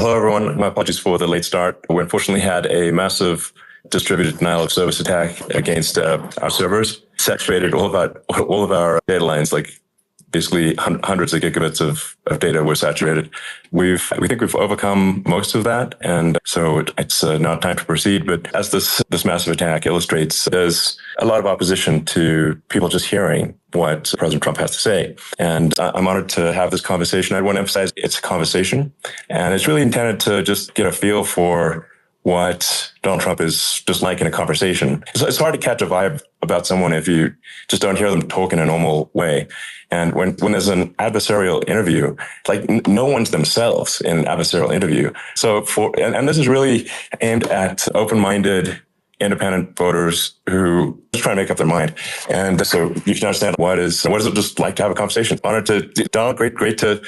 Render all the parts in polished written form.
Hello, everyone. My apologies for the late start. We unfortunately had a massive distributed denial of service attack against our servers, saturated all of our data lines, like basically hundreds of gigabits of data were saturated. We think we've overcome most of that, and so it's now time to proceed. But as this massive attack illustrates, there's a lot of opposition to people just hearing what President Trump has to say. And I'm honored to have this conversation. I want to emphasize it's a conversation, and it's really intended to just get a feel for what Donald Trump is just like in a conversation. It's hard to catch a vibe about someone if you just don't hear them talk in a normal way. And when there's an adversarial interview, like no one's themselves in an adversarial interview. So and this is really aimed at open-minded, independent voters who just try to make up their mind. And so you can understand what does it just like to have a conversation. Honored to Donald, great to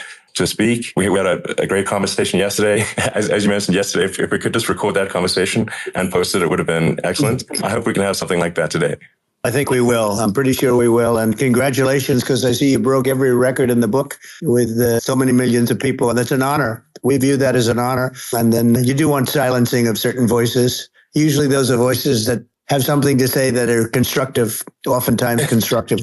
speak. We had a great conversation yesterday. As you mentioned yesterday, if we could just record that conversation and post it, it would have been excellent. I hope we can have something like that today. I think we will. I'm pretty sure we will. And congratulations, because I see you broke every record in the book with so many millions of people. And that's an honor. We view that as an honor. And then you do want silencing of certain voices. Usually those are voices that have something to say that are constructive, oftentimes constructive.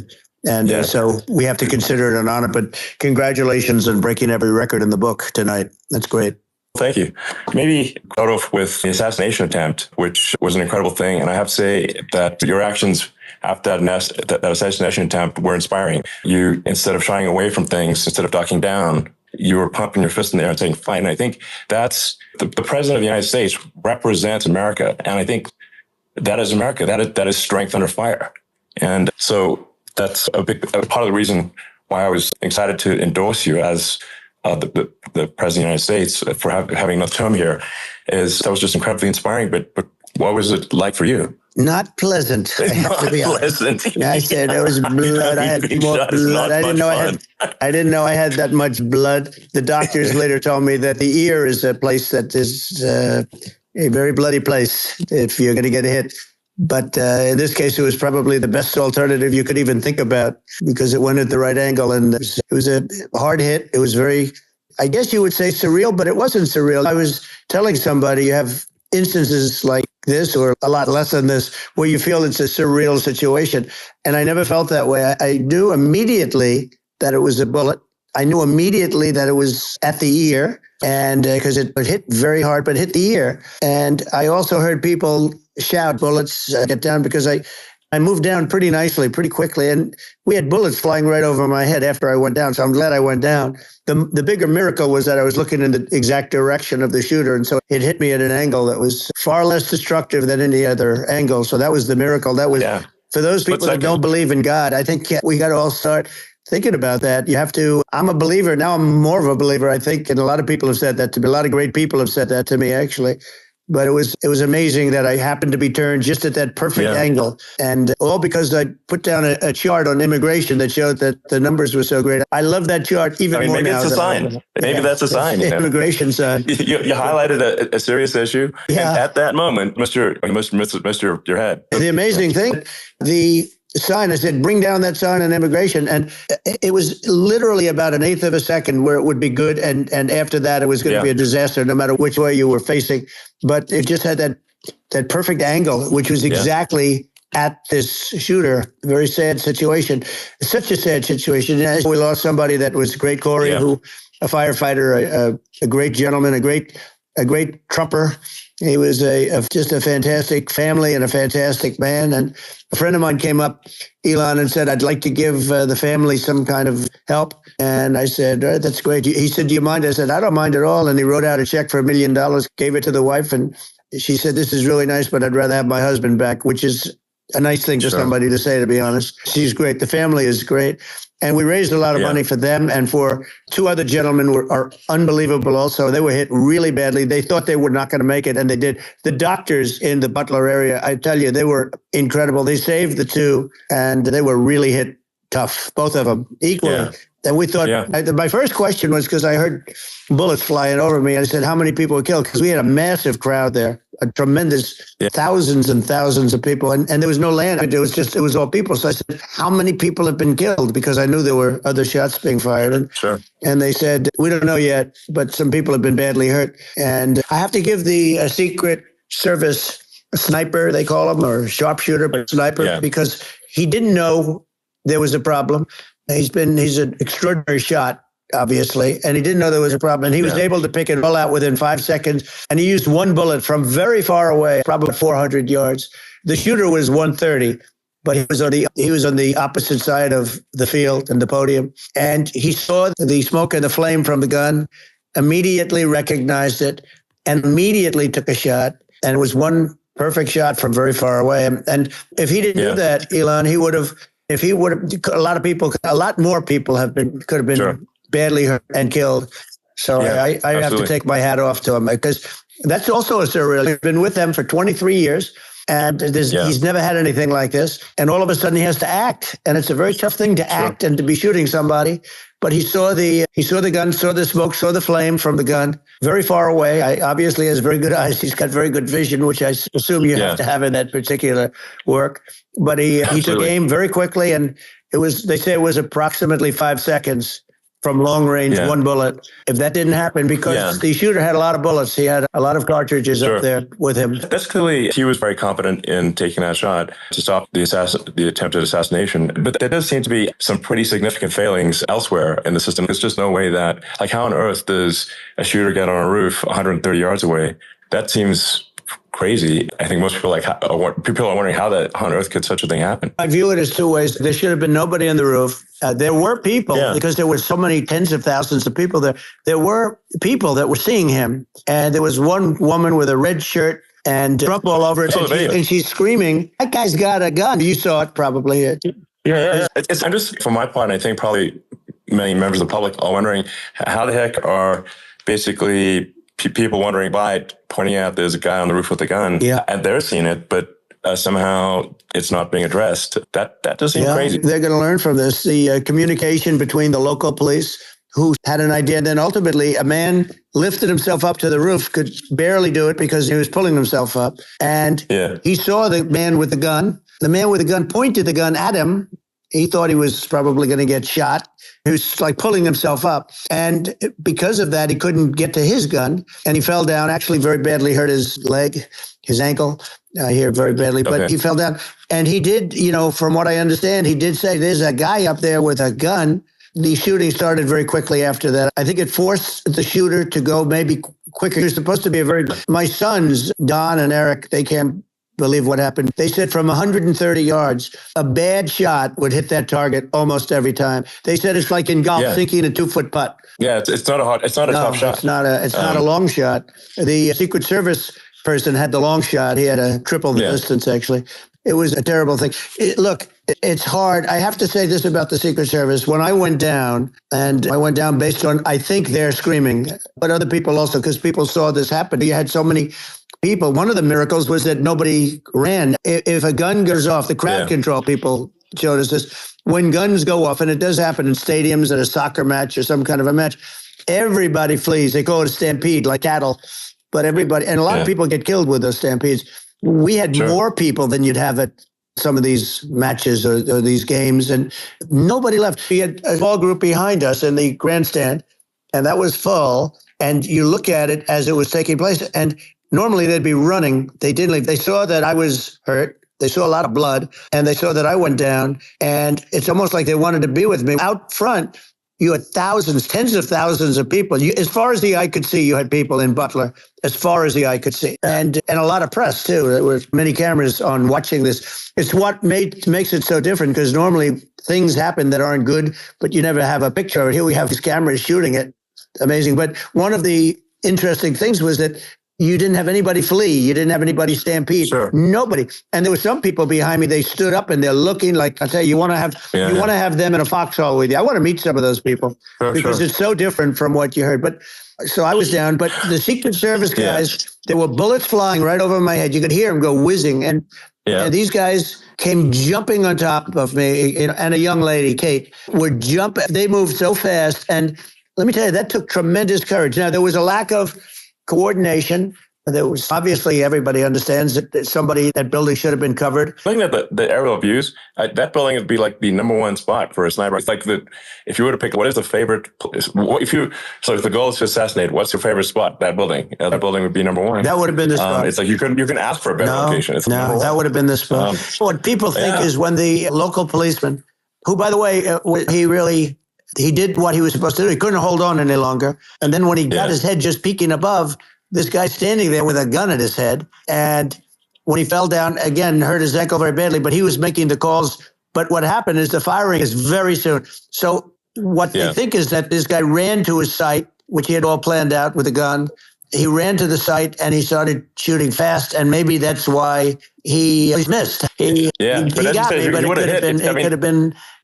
And so we have to consider it an honor. But congratulations on breaking every record in the book tonight. That's great. Thank you. Maybe start off with the assassination attempt, which was an incredible thing. And I have to say that your actions after that assassination attempt were inspiring. You, instead of shying away from things, instead of ducking down, you were pumping your fist in the air and saying, fight. And I think that's the president of the United States represents America. And I think that is America. That is strength under fire. And so that's a big part of the reason why I was excited to endorse you as the president of the United States for having another term here. That was just incredibly inspiring. But what was it like for you? Not pleasant. I have to be honest. I said there was blood. I had more blood. I didn't know I had that much blood. The doctors later told me that the ear is a place that is a very bloody place if you're going to get hit. But in this case, it was probably the best alternative you could even think about because it went at the right angle. And it was a hard hit. It was very, I guess you would say surreal, but it wasn't surreal. I was telling somebody you have instances like this or a lot less than this where you feel it's a surreal situation. And I never felt that way. I knew immediately that it was a bullet. I knew immediately that it was at the ear and because it hit very hard, but hit the ear. And I also heard people shout bullets, get down, because I moved down pretty nicely, pretty quickly. And we had bullets flying right over my head after I went down. So I'm glad I went down. The bigger miracle was that I was looking in the exact direction of the shooter. And so it hit me at an angle that was far less destructive than any other angle. So that was the miracle. That was for those people that don't believe in God. I think we got to all start thinking about that. You have to, I'm a believer. Now I'm more of a believer, I think. And a lot of people have said that to me. A lot of great people have said that to me, actually. But it was amazing that I happened to be turned just at that perfect angle. And all because I put down a chart on immigration that showed that the numbers were so great. I love that chart even more maybe now. It's a sign. Maybe that's a sign. Immigration sign. You highlighted a serious issue. Yeah. And at that moment, missed your head. The amazing thing, the sign, I said, bring down that sign on immigration. And it was literally about an eighth of a second where it would be good. And after that, it was going to be a disaster, no matter which way you were facing. But it just had that perfect angle, which was exactly at this shooter. Very sad situation. Such a sad situation. We lost somebody that was great, Corey, who a firefighter, a great gentleman, a great Trumper. He was just a fantastic family and a fantastic man. And a friend of mine came up, Elon, and said, I'd like to give the family some kind of help. And I said, all right, that's great. He said, do you mind? I said, I don't mind at all. And he wrote out a check for $1 million, gave it to the wife. And she said, this is really nice, but I'd rather have my husband back, which is a nice thing for somebody to say, to be honest. She's great. The family is great. And we raised a lot of money for them and for two other gentlemen who are unbelievable also. They were hit really badly. They thought they were not going to make it, and they did. The doctors in the Butler area, I tell you, they were incredible. They saved the two, and they were really hit tough, both of them, equally. Yeah. And we thought, my first question was because I heard bullets flying over me. I said, how many people were killed? Because we had a massive crowd there. a tremendous thousands and thousands of people. And there was no land. It was all people. So I said, how many people have been killed? Because I knew there were other shots being fired. And they said, we don't know yet, but some people have been badly hurt. And I have to give the Secret Service sniper, they call him, or sharpshooter, but sniper, because he didn't know there was a problem. He's an extraordinary shot, obviously, and he didn't know there was a problem. And he was able to pick it all out within 5 seconds. And he used one bullet from very far away, probably 400 yards. The shooter was 130, but he was on the opposite side of the field and the podium. And he saw the smoke and the flame from the gun, immediately recognized it, and immediately took a shot. And it was one perfect shot from very far away. And if he didn't do that, Elon, a lot more people could have been badly hurt and killed. So I have to take my hat off to him, because that's also a surreal. He's been with them for 23 years, and he's never had anything like this. And all of a sudden he has to act, and it's a very tough thing to act and to be shooting somebody. But he saw the gun, saw the smoke, saw the flame from the gun very far away. Obviously has very good eyes. He's got very good vision, which I assume you have to have in that particular work. But he took aim very quickly, and they say it was approximately 5 seconds from long range, one bullet. If that didn't happen, because the shooter had a lot of bullets, he had a lot of cartridges up there with him. That's clearly, he was very competent in taking that shot to stop the attempted assassination. But there does seem to be some pretty significant failings elsewhere in the system. There's just no way that, like, how on earth does a shooter get on a roof 130 yards away? That seems crazy. I think most people people are wondering how on earth could such a thing happen. I view it as two ways. There should have been nobody on the roof. There were people, because there were so many tens of thousands of people there. There were people that were seeing him, and there was one woman with a red shirt and Trump all over it, and she's screaming, "That guy's got a gun!" You saw it probably. I'm just, for my part, I think probably many members of the public are wondering how the heck are basically people wandering by pointing out there's a guy on the roof with a gun, and they're seeing it, but somehow it's not being addressed. That does seem crazy. They're going to learn from this. The communication between the local police, who had an idea, and then ultimately a man lifted himself up to the roof, could barely do it because he was pulling himself up, and he saw the man with the gun. The man with the gun pointed the gun at him. He thought he was probably going to get shot. He was like pulling himself up. And because of that, he couldn't get to his gun. And he fell down, actually very badly hurt his leg, his ankle here very badly. But he fell down. And he did, from what I understand, he did say, there's a guy up there with a gun. The shooting started very quickly after that. I think it forced the shooter to go maybe quicker. He was supposed to be my sons, Don and Eric, they can't believe what happened. They said from 130 yards, a bad shot would hit that target almost every time. They said it's like in golf, sinking a 2-foot putt. Yeah, it's not a tough shot. It's not a long shot. The Secret Service person had the long shot. He had a triple the distance, actually. It was a terrible thing. Look, it's hard. I have to say this about the Secret Service. When I went down, and I went down based on, I think they're screaming, but other people also, because people saw this happen. You had so many people. One of the miracles was that nobody ran. If a gun goes off, the crowd control people showed us this. When guns go off, and it does happen in stadiums at a soccer match or some kind of a match, everybody flees. They call it a stampede, like cattle. But everybody, and a lot of people get killed with those stampedes. We had more people than you'd have at some of these matches or these games, and nobody left. We had a small group behind us in the grandstand, and that was full. And you look at it as it was taking place, and normally they'd be running. They didn't leave. They saw that I was hurt. They saw a lot of blood, and they saw that I went down. And it's almost like they wanted to be with me. Out front, you had thousands, tens of thousands of people. As far as the eye could see, you had people in Butler, as far as the eye could see. And a lot of press, too. There were many cameras on watching this. It's what makes it so different, because normally things happen that aren't good, but you never have a picture of it. Here we have these cameras shooting it. Amazing. But one of the interesting things was that you didn't have anybody flee. You didn't have anybody stampede. Sure. Nobody. And there were some people behind me. They stood up and they're looking like, I tell you, you want to have them in a foxhole with you. I want to meet some of those people because it's so different from what you heard. But so I was down. But the Secret Service guys, there were bullets flying right over my head. You could hear them go whizzing. And these guys came jumping on top of me, and a young lady, Kate, would jump. They moved so fast. And let me tell you, that took tremendous courage. Now, there was a lack of coordination. There was obviously everybody understands that that building should have been covered. Looking at the aerial views, that building would be like the number one spot for a sniper. It's like if you were to pick, what is the favorite place? So if the goal is to assassinate, what's your favorite spot? That building. That building would be number one. That would have been the spot. It's like you can ask for a better location. It's that would have been the spot. What people think is when the local policeman, who by the way, he did what he was supposed to do. He couldn't hold on any longer. And then when he got his head just peeking above, this guy standing there with a gun at his head. And when he fell down, again, hurt his ankle very badly, but he was making the calls. But what happened is the firing is very soon. So what they think is that this guy ran to his site, which he had all planned out with a gun. He ran to the site and he started shooting fast. And maybe that's why he missed. He got me, but it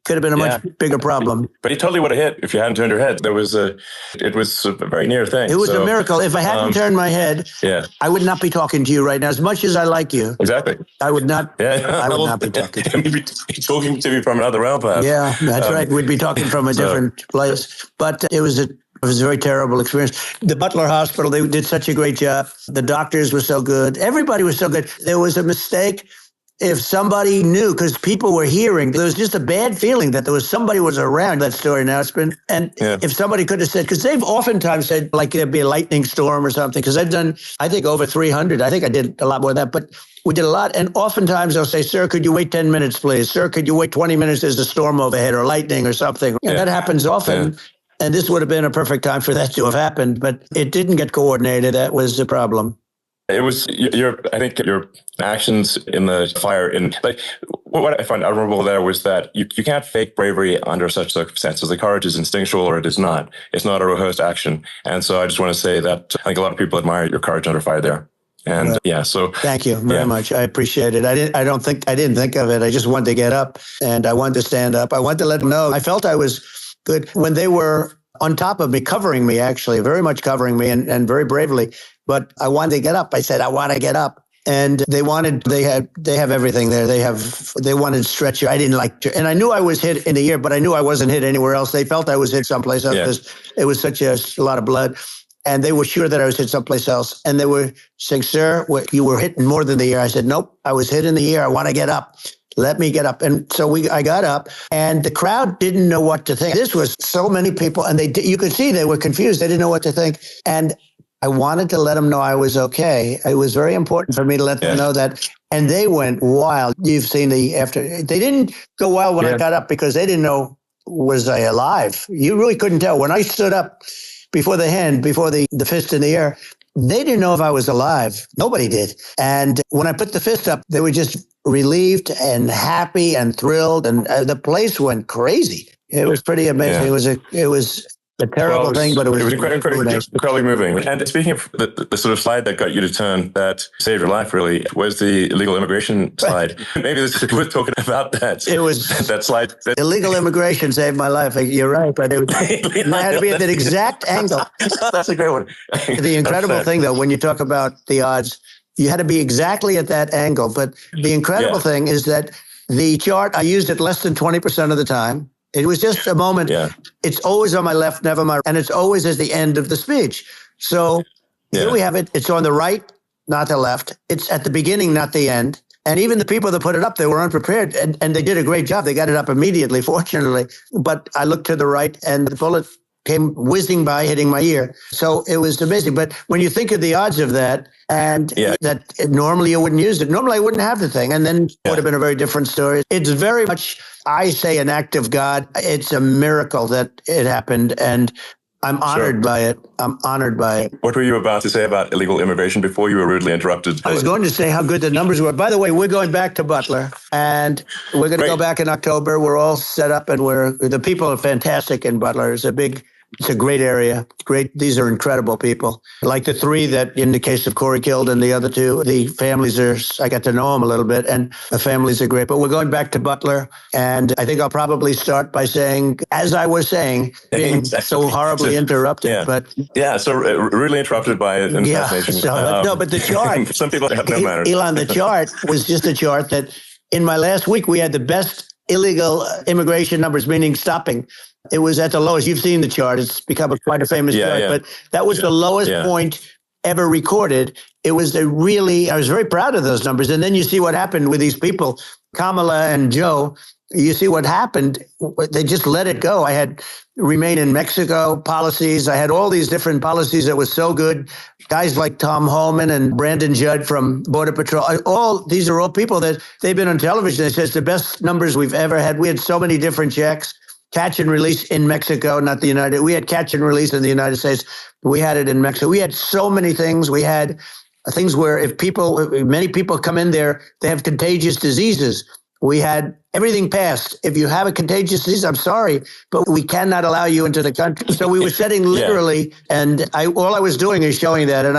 could have been a much bigger problem. But he totally would have hit if you hadn't turned your head. It was a very near thing. It was a miracle. If I hadn't turned my head, I would not be talking to you right now. As much as I like you, exactly, I would not. I would not be talking to you. You'd be talking to me from another realm, perhaps. Yeah, that's right. We'd be talking from a different place. But it was a very terrible experience. The Butler Hospital, they did such a great job. The doctors were so good. Everybody was so good. There was a mistake. If somebody knew, because people were hearing, there was just a bad feeling that there was somebody was around that story announcement. And if somebody could have said, because they've oftentimes said like there'd be a lightning storm or something, because I've done, I think, over 300. I think I did a lot more than that, but we did a lot. And oftentimes they'll say, sir, could you wait 10 minutes, please? Sir, could you wait 20 minutes? There's a storm overhead or lightning or something. And that happens often. And this would have been a perfect time for that to have happened, but it didn't get coordinated. That was the problem. It was I think your actions in the fire, and like what I find admirable there was that you can't fake bravery under such circumstances. The courage is instinctual, or it is not. It's not a rehearsed action. And so I just want to say that I think a lot of people admire your courage under fire there. And so thank you very much. I appreciate it. I didn't think of it. I just wanted to get up and I wanted to stand up. I wanted to let them know. I felt I was good when they were on top of me, covering me, actually, very much covering me and very bravely. But I wanted to get up. I said, I want to get up. And they have everything there. They wanted stretcher. I didn't like to, and I knew I was hit in the ear, but I knew I wasn't hit anywhere else. They felt I was hit someplace else because it was such a lot of blood. And they were sure that I was hit someplace else. And they were saying, sir, you were hit more than the ear. I said, nope, I was hit in the ear. I want to get up. Let me get up. And so I got up, and the crowd didn't know what to think. This was so many people, and you could see they were confused. They didn't know what to think. And I wanted to let them know I was okay. It was very important for me to let them know that. And they went wild. You've seen they didn't go wild when I got up because they didn't know, was I alive? You really couldn't tell. When I stood up before the fist in the air, they didn't know if I was alive. Nobody did. And when I put the fist up, they were just relieved and happy and thrilled. And the place went crazy. It was pretty amazing. It was a terrible thing, but it was incredibly moving. And speaking of the sort of slide that got you to turn, that saved your life, really, was the illegal immigration slide. Maybe this is worth talking about that. It was that slide. Illegal immigration saved my life. You're right, but it had to be at that exact angle. That's a great one. The incredible thing, though, when you talk about the odds, you had to be exactly at that angle. But the incredible thing is that the chart, I used it less than 20% of the time. It was just a moment. It's always on my left, never my right. And it's always at the end of the speech. So here we have it. It's on the right, not the left. It's at the beginning, not the end. And even the people that put it up, they were unprepared. And they did a great job. They got it up immediately, fortunately. But I looked to the right and the bullet came whizzing by, hitting my ear. So it was amazing. But when you think of the odds of that, and that normally you wouldn't use it. Normally I wouldn't have the thing. And then it would have been a very different story. It's very much, I say, an act of God. It's a miracle that it happened. And I'm honored by it. I'm honored by it. What were you about to say about illegal immigration before you were rudely interrupted? I was going to say how good the numbers were. By the way, we're going back to Butler, and we're going to go back in October. We're all set up, and the people are fantastic in Butler. It's a great area. Great. These are incredible people. Like the three that, in the case of Corey, killed, and the other two, the families I got to know them a little bit, and the families are great. But we're going back to Butler, and I think I'll probably start by saying, as I was saying, being so horribly interrupted. So rudely interrupted by an assassination. No, but the chart. Some people have no manners. Elon, the chart was just a chart that in my last week, we had the best illegal immigration numbers, meaning stopping. It was at the lowest. You've seen the chart. It's become quite a famous chart. But that was the lowest point ever recorded. It was I was very proud of those numbers. And then you see what happened with these people, Kamala and Joe. You see what happened. They just let it go. I had Remain in Mexico policies. I had all these different policies that was so good. Guys like Tom Homan and Brandon Judd from Border Patrol. These are all people that they've been on television. They said it's the best numbers we've ever had. We had so many different checks. Catch and release in Mexico, not the United. We had catch and release in the United States. We had it in Mexico. We had so many things. We had things where many people come in there, they have contagious diseases. We had everything passed. If you have a contagious disease, I'm sorry, but we cannot allow you into the country. So we were setting literally, and all I was doing is showing that, and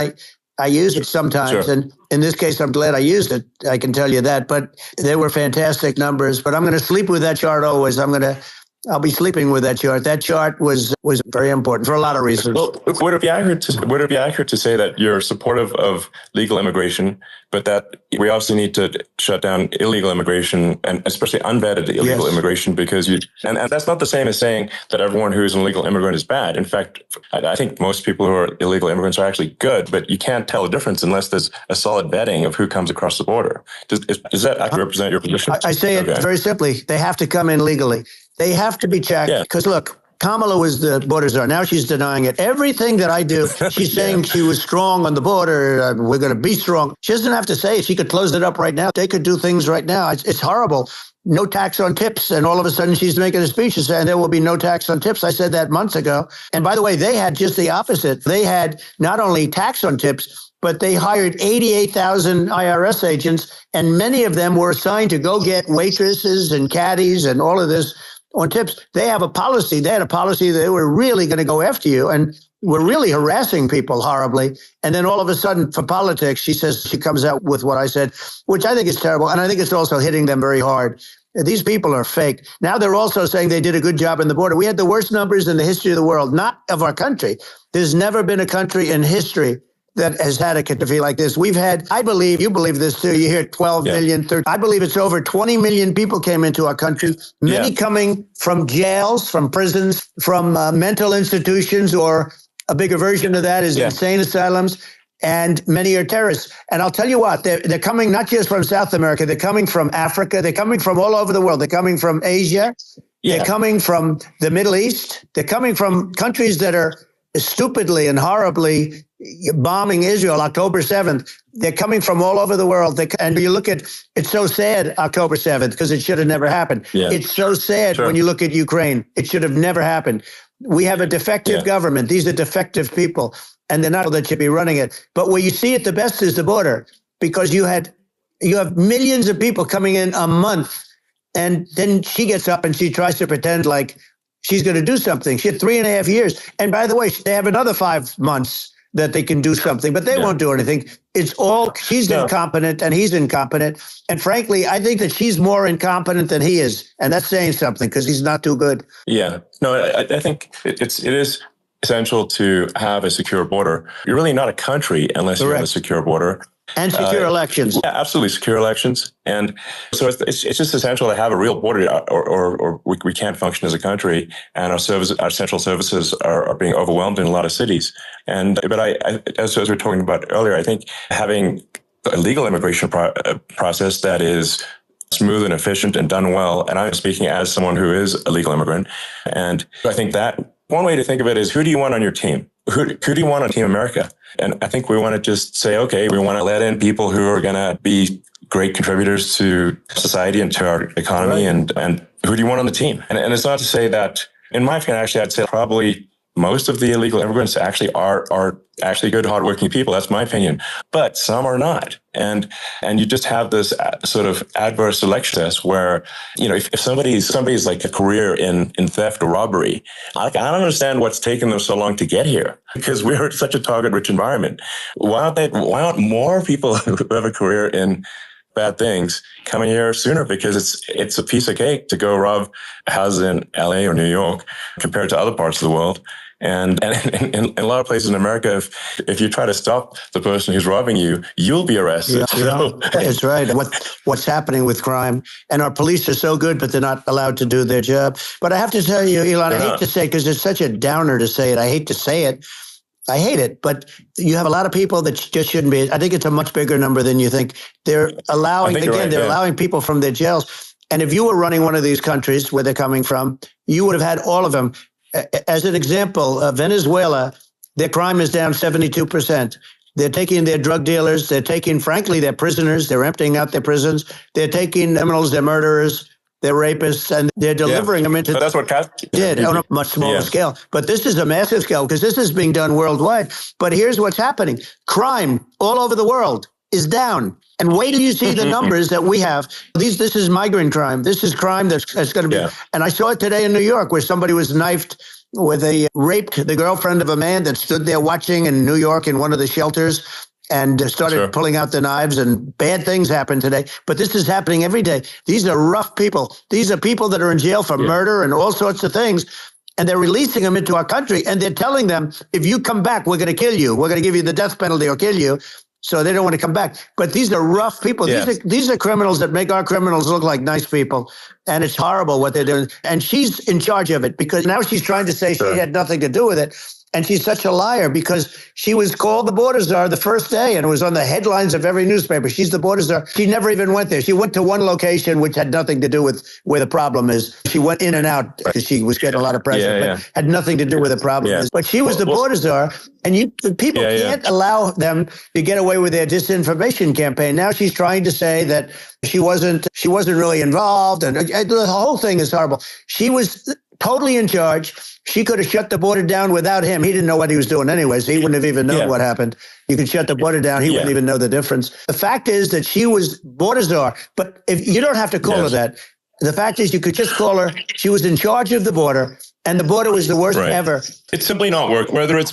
I use it sometimes. Sure. And in this case, I'm glad I used it. I can tell you that. But they were fantastic numbers. But I'm going to sleep with that chart always. I'll be sleeping with that chart. That chart was very important for a lot of reasons. Well, would it be accurate to say that you're supportive of legal immigration, but that we obviously need to shut down illegal immigration, and especially unvetted illegal immigration, because and that's not the same as saying that everyone who's an illegal immigrant is bad. In fact, I think most people who are illegal immigrants are actually good, but you can't tell the difference unless there's a solid vetting of who comes across the border. Does that represent your position? I say it very simply. They have to come in legally. They have to be checked because, look, Kamala was the border czar. Now she's denying it. Everything that I do, she's saying she was strong on the border. We're going to be strong. She doesn't have to say it. She could close it up right now. They could do things right now. It's horrible. No tax on tips. And all of a sudden she's making a speech and saying there will be no tax on tips. I said that months ago. And by the way, they had just the opposite. They had not only tax on tips, but they hired 88,000 IRS agents, and many of them were assigned to go get waitresses and caddies and all of this on tips. They have a policy. They had a policy that they were really going to go after you and were really harassing people horribly. And then all of a sudden, for politics, she comes out with what I said, which I think is terrible. And I think it's also hitting them very hard. These people are fake. Now they're also saying they did a good job in the border. We had the worst numbers in the history of the world, not of our country. There's never been a country in history that has had a catastrophe like this. We've had, I believe, you believe this too, you hear 12 million, 13, I believe it's over 20 million people came into our country, many coming from jails, from prisons, from mental institutions, or a bigger version of that is insane asylums, and many are terrorists. And I'll tell you what, they're coming not just from South America, they're coming from Africa, they're coming from all over the world, they're coming from Asia, they're coming from the Middle East, they're coming from countries that are stupidly and horribly bombing Israel October 7th. They're coming from all over the world. And you look at, it's so sad, October 7th, because it should have never happened. Yeah. It's so sad when you look at Ukraine. It should have never happened. We have a defective government. These are defective people, and they're not that should be running it. But where you see it the best is the border, because you have millions of people coming in a month, and then she gets up and she tries to pretend like she's going to do something. She had 3.5 years. And by the way, they have another 5 months that they can do something, but they won't do anything. It's all, she's incompetent and he's incompetent. And frankly, I think that she's more incompetent than he is. And that's saying something because he's not too good. Yeah. No, I think it is essential to have a secure border. You're really not a country unless you have a secure border. And secure elections. Yeah, absolutely. Secure elections. And so it's just essential to have a real border or we can't function as a country. And our central services are being overwhelmed in a lot of cities. But as we were talking about earlier, I think having a legal immigration process that is smooth and efficient and done well. And I'm speaking as someone who is a legal immigrant. And I think that one way to think of it is, who do you want on your team? Who do you want on Team America? And I think we want to just say, okay, we want to let in people who are going to be great contributors to society and to our economy. Right. And who do you want on the team? And it's not to say that, in my opinion, actually, I'd say probably most of the illegal immigrants actually are actually good, hardworking people. That's my opinion. But some are not. And you just have this sort of adverse selection test where, if somebody's like a career in theft or robbery, I don't understand what's taken them so long to get here, because we're such a target-rich environment. Why aren't more people who have a career in bad things coming here sooner? Because it's a piece of cake to go rob houses in LA or New York compared to other parts of the world. And in a lot of places in America, if you try to stop the person who's robbing you, you'll be arrested. Yeah, that's right. What's happening with crime. And our police are so good, but they're not allowed to do their job. But I have to tell you, Elon, I hate to say it because it's such a downer to say it. I hate to say it. I hate it, but you have a lot of people that just shouldn't be. I think it's a much bigger number than you think. They're allowing, again, right, they're allowing people from their jails. And if you were running one of these countries where they're coming from, you would have had all of them. As an example, Venezuela, their crime is down 72%. They're taking their drug dealers. They're taking, frankly, their prisoners. They're emptying out their prisons. They're taking criminals, their murderers, their rapists, and they're delivering them into. But that's what did on a much smaller scale. But this is a massive scale because this is being done worldwide. But here's what's happening. Crime all over the world is down. And wait till you see the numbers that we have. This is migrant crime. This is crime that's going to be. And I saw it today in New York where somebody was knifed raped the girlfriend of a man that stood there watching in New York in one of the shelters and started pulling out the knives, and bad things happen today. But this is happening every day. These are rough people. These are people that are in jail for murder and all sorts of things. And they're releasing them into our country. And they're telling them, if you come back, we're going to kill you. We're going to give you the death penalty or kill you. So they don't want to come back. But these are rough people. These are criminals that make our criminals look like nice people. And it's horrible what they're doing. And she's in charge of it because now she's trying to say she had nothing to do with it. And she's such a liar because she was called the border czar the first day and it was on the headlines of every newspaper. She's the border czar. She never even went there. She went to one location which had nothing to do with where the problem is. She went in and out because she was getting a lot of pressure, but had nothing to do with the problem is. But she was the border czar, and people can't allow them to get away with their disinformation campaign. Now she's trying to say that she wasn't really involved, and the whole thing is horrible. She was totally in charge. She could have shut the border down without him. He didn't know what he was doing anyways. He wouldn't have even known what happened. You could shut the border down. He wouldn't even know the difference. The fact is that she was border czar, but if you don't have to call her that. The fact is you could just call her. She was in charge of the border, and the border was the worst ever. It's simply not work. Whether it's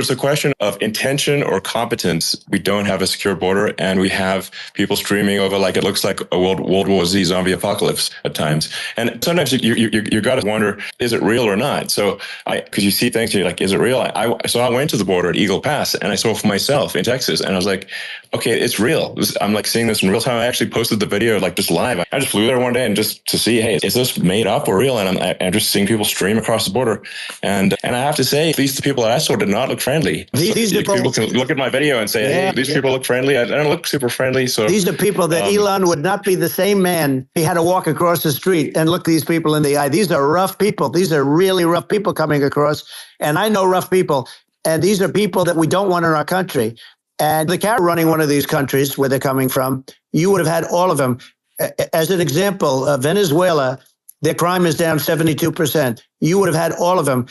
a question of intention or competence, we don't have a secure border, and we have people streaming over like it looks like a World War Z zombie apocalypse at times. And sometimes you got to wonder, is it real or not? So because you see things, you're like, is it real? So I went to the border at Eagle Pass, and I saw for myself in Texas, and I was like, okay, it's real. I'm like seeing this in real time. I actually posted the video like just live. I just flew there one day and just to see, hey, is this made up or real? And I'm just seeing people stream across the border. And I have to say, these people that I saw did not look friendly. These people can look at my video and say, hey, these people look friendly. I don't look super friendly. So these are people that Elon would not be the same man. He had to walk across the street and look these people in the eye. These are rough people. These are really rough people coming across. And I know rough people. And these are people that we don't want in our country. And the cat running one of these countries where they're coming from, you would have had all of them. As an example, Venezuela, their crime is down 72%. You would have had all of them.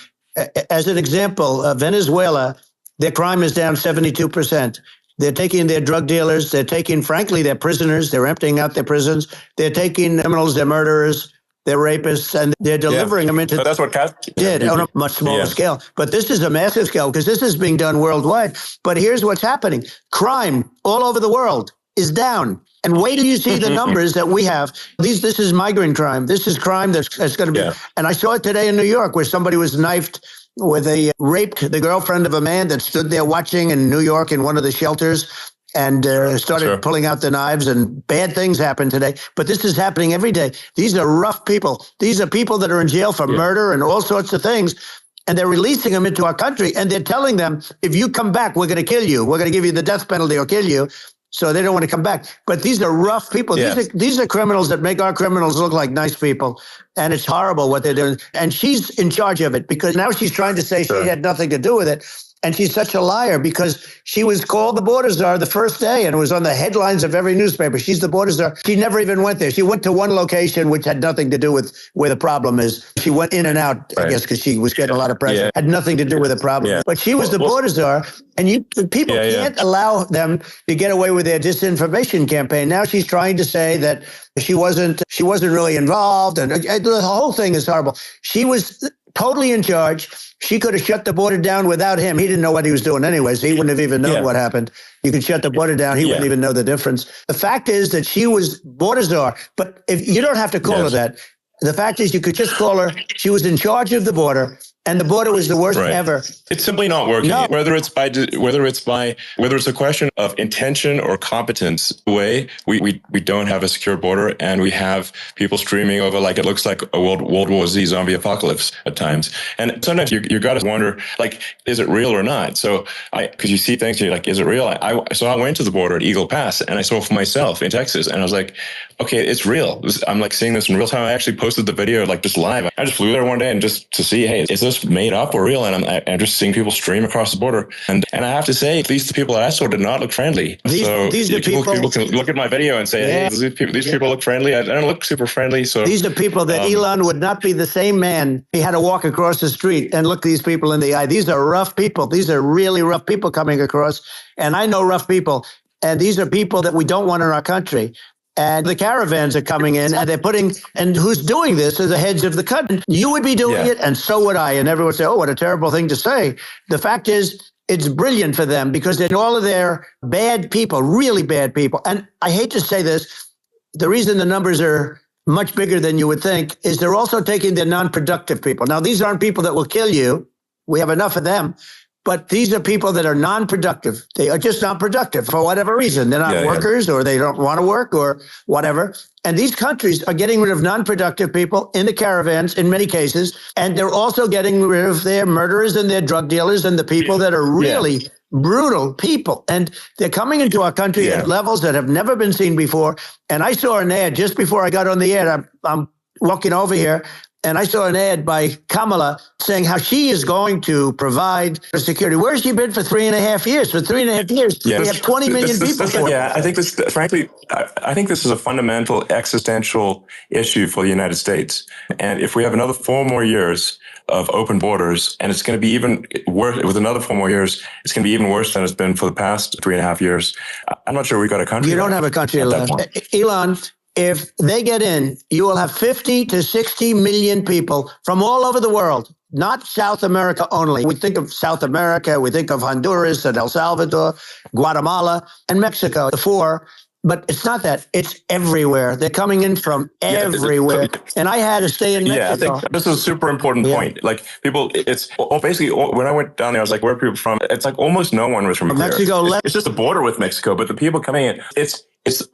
As an example, Venezuela, their crime is down 72%. They're taking their drug dealers. They're taking, frankly, their prisoners. They're emptying out their prisons. They're taking criminals, their murderers, their rapists, and they're delivering them into. But that's what did on a much smaller scale. But this is a massive scale because this is being done worldwide. But here's what's happening. Crime all over the world is down. And wait till you see the numbers that we have. This is migrant crime. This is crime that's going to be. And I saw it today in New York where somebody was knifed raped the girlfriend of a man that stood there watching in New York in one of the shelters and started pulling out the knives, and bad things happen today. But this is happening every day. These are rough people. These are people that are in jail for murder and all sorts of things. And they're releasing them into our country. And they're telling them, if you come back, we're going to kill you. We're going to give you the death penalty or kill you. So they don't want to come back. But these are rough people. These are criminals that make our criminals look like nice people. And it's horrible what they're doing. And she's in charge of it because now she's trying to say she had nothing to do with it. And she's such a liar because she was called the border czar the first day and it was on the headlines of every newspaper. She's the border czar. She never even went there. She went to one location which had nothing to do with where the problem is. She went in and out, I guess, because she was getting a lot of pressure. Had nothing to do with the problem. But she was the border czar. And people can't allow them to get away with their disinformation campaign. Now she's trying to say that she wasn't really involved. And the whole thing is horrible. She was totally in charge. She could have shut the border down without him. He didn't know what he was doing anyways. He wouldn't have even known what happened. You could shut the border down. He wouldn't even know the difference. The fact is that she was border czar. But if you don't have to call her that. The fact is you could just call her. She was in charge of the border, And the border was the worst ever. It's simply not working. No. Whether it's a question of intention or competence, we don't have a secure border, and we have people streaming over like it looks like a World War Z zombie apocalypse at times. And sometimes you got to wonder, like, is it real or not? So because you see things, and you're like, is it real? So I went to the border at Eagle Pass, and I saw for myself in Texas, and I was like, okay, it's real. I'm like seeing this in real time. I actually posted the video like just live. I just flew there one day and just to see, hey, is this made up or real? And I'm just seeing people stream across the border. And I have to say, at least the people that I saw did not look friendly. These are people can look at my video and say, hey, these people look friendly. I don't look super friendly. So these are people that Elon would not be the same man. He had to walk across the street and look these people in the eye. These are rough people. These are really rough people coming across. And I know rough people. And these are people that we don't want in our country. And the caravans are coming in, and they're and who's doing this are the heads of the country. You would be doing it, and so would I. And everyone would say, oh, what a terrible thing to say. The fact is, it's brilliant for them because they're all of their bad people, really bad people. And I hate to say this, the reason the numbers are much bigger than you would think is they're also taking the non-productive people. Now, these aren't people that will kill you. We have enough of them. But these are people that are non-productive. They are just not productive for whatever reason. They're not workers or they don't want to work or whatever. And these countries are getting rid of non-productive people in the caravans in many cases. And they're also getting rid of their murderers and their drug dealers and the people that are really brutal people. And they're coming into our country at levels that have never been seen before. And I saw an ad just before I got on the air. I'm walking over here. And I saw an ad by Kamala saying how she is going to provide for security. Where has she been for 3.5 years? For 3.5 years, we have 20 million people. I think this, frankly, I think this is a fundamental existential issue for the United States. And if we have another 4 more years of open borders, and it's going to be even worse with another 4 more years, it's going to be even worse than it's been for the past 3.5 years. I'm not sure we've got a country. You don't have a country left. Elon, if they get in, you will have 50 to 60 million people from all over the world, not South America only. We think of South America, we think of Honduras and El Salvador, Guatemala, and Mexico, the 4. But it's not that. It's everywhere. They're coming in from everywhere. And I had to stay in Mexico. Yeah, I think this is a super important point. Like people, it's basically, when I went down there, I was like, where are people from? It's like almost no one was from Mexico. It's just a border with Mexico, but the people coming in, it's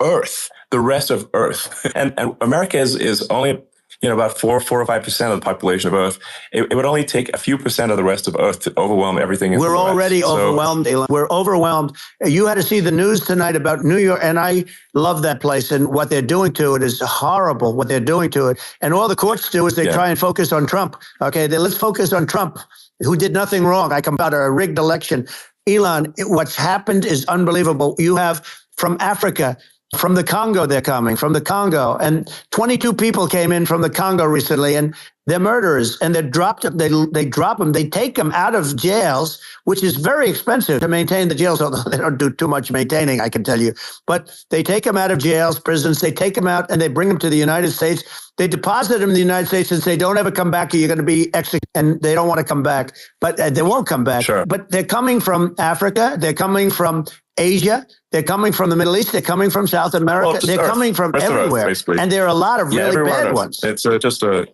Earth, the rest of Earth. And America is only, about 4 or 5% of the population of Earth. It would only take a few percent of the rest of Earth to overwhelm everything. We're already overwhelmed, Elon. We're overwhelmed. You had to see the news tonight about New York, and I love that place. And what they're doing to it is horrible, what they're doing to it. And all the courts do is they try and focus on Trump. Okay, let's focus on Trump, who did nothing wrong. I come out of a rigged election. Elon, what's happened is unbelievable. You have from Africa, from the Congo, they're coming, from the Congo. And 22 people came in from the Congo recently, and they're murderers. And they drop them. They drop them. They take them out of jails, which is very expensive to maintain the jails, although they don't do too much maintaining, I can tell you. But they take them out of jails, prisons. They take them out, and they bring them to the United States. They deposit them in the United States and say, don't ever come back or you're going to be executed. And they don't want to come back. But they won't come back. Sure. But they're coming from Africa. They're coming from Asia. They're coming from the Middle East. They're coming from South America. They're coming from everywhere. And there are a lot of really bad ones. It's just an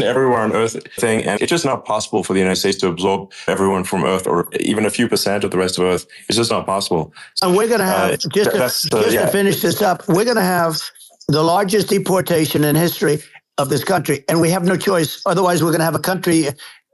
everywhere on Earth thing. And it's just not possible for the United States to absorb everyone from Earth or even a few percent of the rest of Earth. It's just not possible. And we're going to have, to finish this up, we're going to have the largest deportation in history of this country. And we have no choice. Otherwise, we're going to have a country,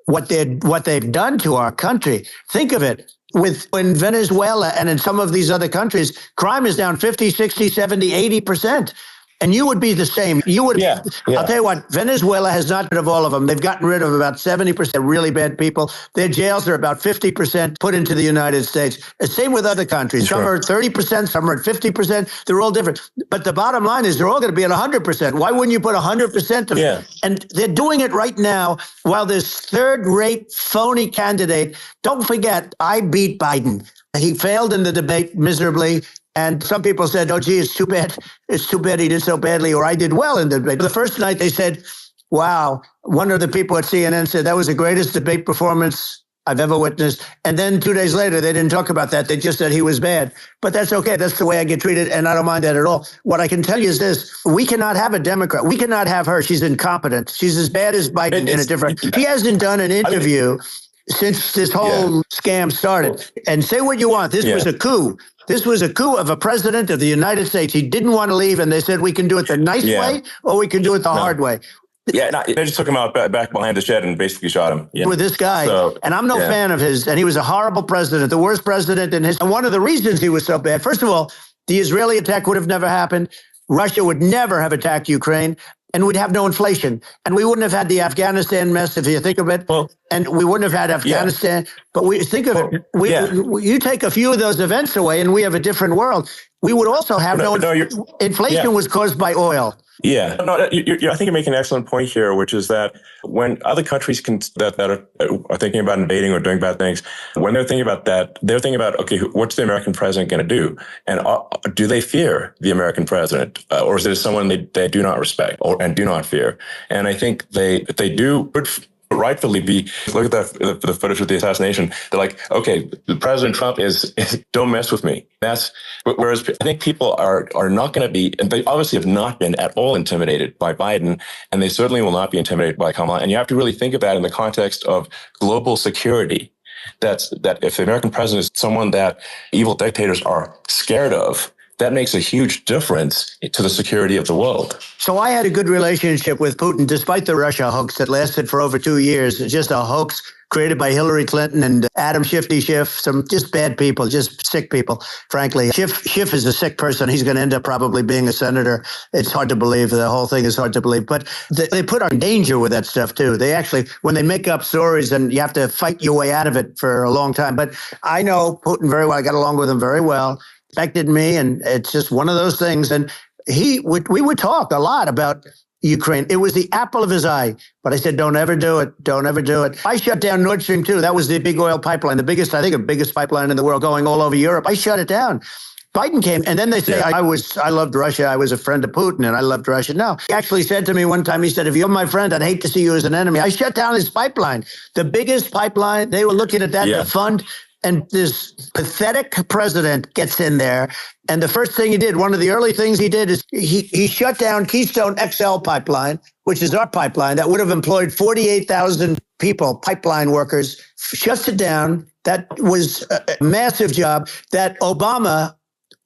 what they've done to our country. Think of it. In Venezuela and in some of these other countries, crime is down 50, 60, 70, 80%. And you would be the same. You would. Yeah. I'll tell you what, Venezuela has not rid of all of them. They've gotten rid of about 70% really bad people. Their jails are about 50% put into the United States. The same with other countries. Some are at 30%, some are at 50%. They're all different. But the bottom line is they're all going to be at 100%. Why wouldn't you put 100% of it? And they're doing it right now while this third-rate phony candidate, don't forget, I beat Biden. He failed in the debate miserably. And some people said, oh, gee, it's too bad. It's too bad he did so badly, or I did well in the debate. The first night they said, wow, one of the people at CNN said that was the greatest debate performance I've ever witnessed. And then 2 days later, they didn't talk about that. They just said he was bad. But that's okay. That's the way I get treated, and I don't mind that at all. What I can tell you is this. We cannot have a Democrat. We cannot have her. She's incompetent. She's as bad as Biden in a different... She hasn't done an interview since this whole scam started. And say what you want. This was a coup. This was a coup of a president of the United States. He didn't want to leave, and they said we can do it the nice way or we can do it the hard way. Yeah, no, they just took him out back behind the shed and basically shot him. Yeah. With this guy, and I'm no fan of his, and he was a horrible president, the worst president in history. And one of the reasons he was so bad, first of all, the Israeli attack would have never happened. Russia would never have attacked Ukraine, and we'd have no inflation. And we wouldn't have had the Afghanistan mess, if you think of it. And we wouldn't have had Afghanistan. But we think of it, you take a few of those events away, and we have a different world. We would also have inflation was caused by oil. Yeah, no, I think you're making an excellent point here, which is that when other countries that are thinking about invading or doing bad things, when they're thinking about that, they're thinking about, okay, what's the American president going to do? And do they fear the American president? Or is it someone they do not respect and do not fear? And I think they do rightfully be, look at the footage of the assassination. They're like, okay, President Trump is don't mess with me. Whereas I think people are not going to be, and they obviously have not been at all intimidated by Biden, and they certainly will not be intimidated by Kamala. And you have to really think of that in the context of global security. That if the American president is someone that evil dictators are scared of, that makes a huge difference to the security of the world. So I had a good relationship with Putin, despite the Russia hoax that lasted for over 2 years. It's just a hoax created by Hillary Clinton and Adam Schiff, some just bad people, just sick people, frankly. Schiff is a sick person. He's going to end up probably being a senator. It's hard to believe. The whole thing is hard to believe. But they put us in danger with that stuff, too. They actually, when they make up stories, and you have to fight your way out of it for a long time. But I know Putin very well. I got along with him very well. Respected me, and it's just one of those things. And we would talk a lot about Ukraine. It was the apple of his eye, but I said, don't ever do it. Don't ever do it. I shut down Nord Stream 2. That was the big oil pipeline, the biggest pipeline in the world going all over Europe. I shut it down. Biden came, and then they say, I loved Russia. I was a friend of Putin, and I loved Russia. No, he actually said to me one time, he said, if you're my friend, I'd hate to see you as an enemy. I shut down his pipeline, the biggest pipeline. They were looking at that, the fund. And this pathetic president gets in there. And the first thing he did, one of the early things he did is he shut down Keystone XL pipeline, which is our pipeline that would have employed 48,000 people, pipeline workers, shuts it down. That was a massive job that Obama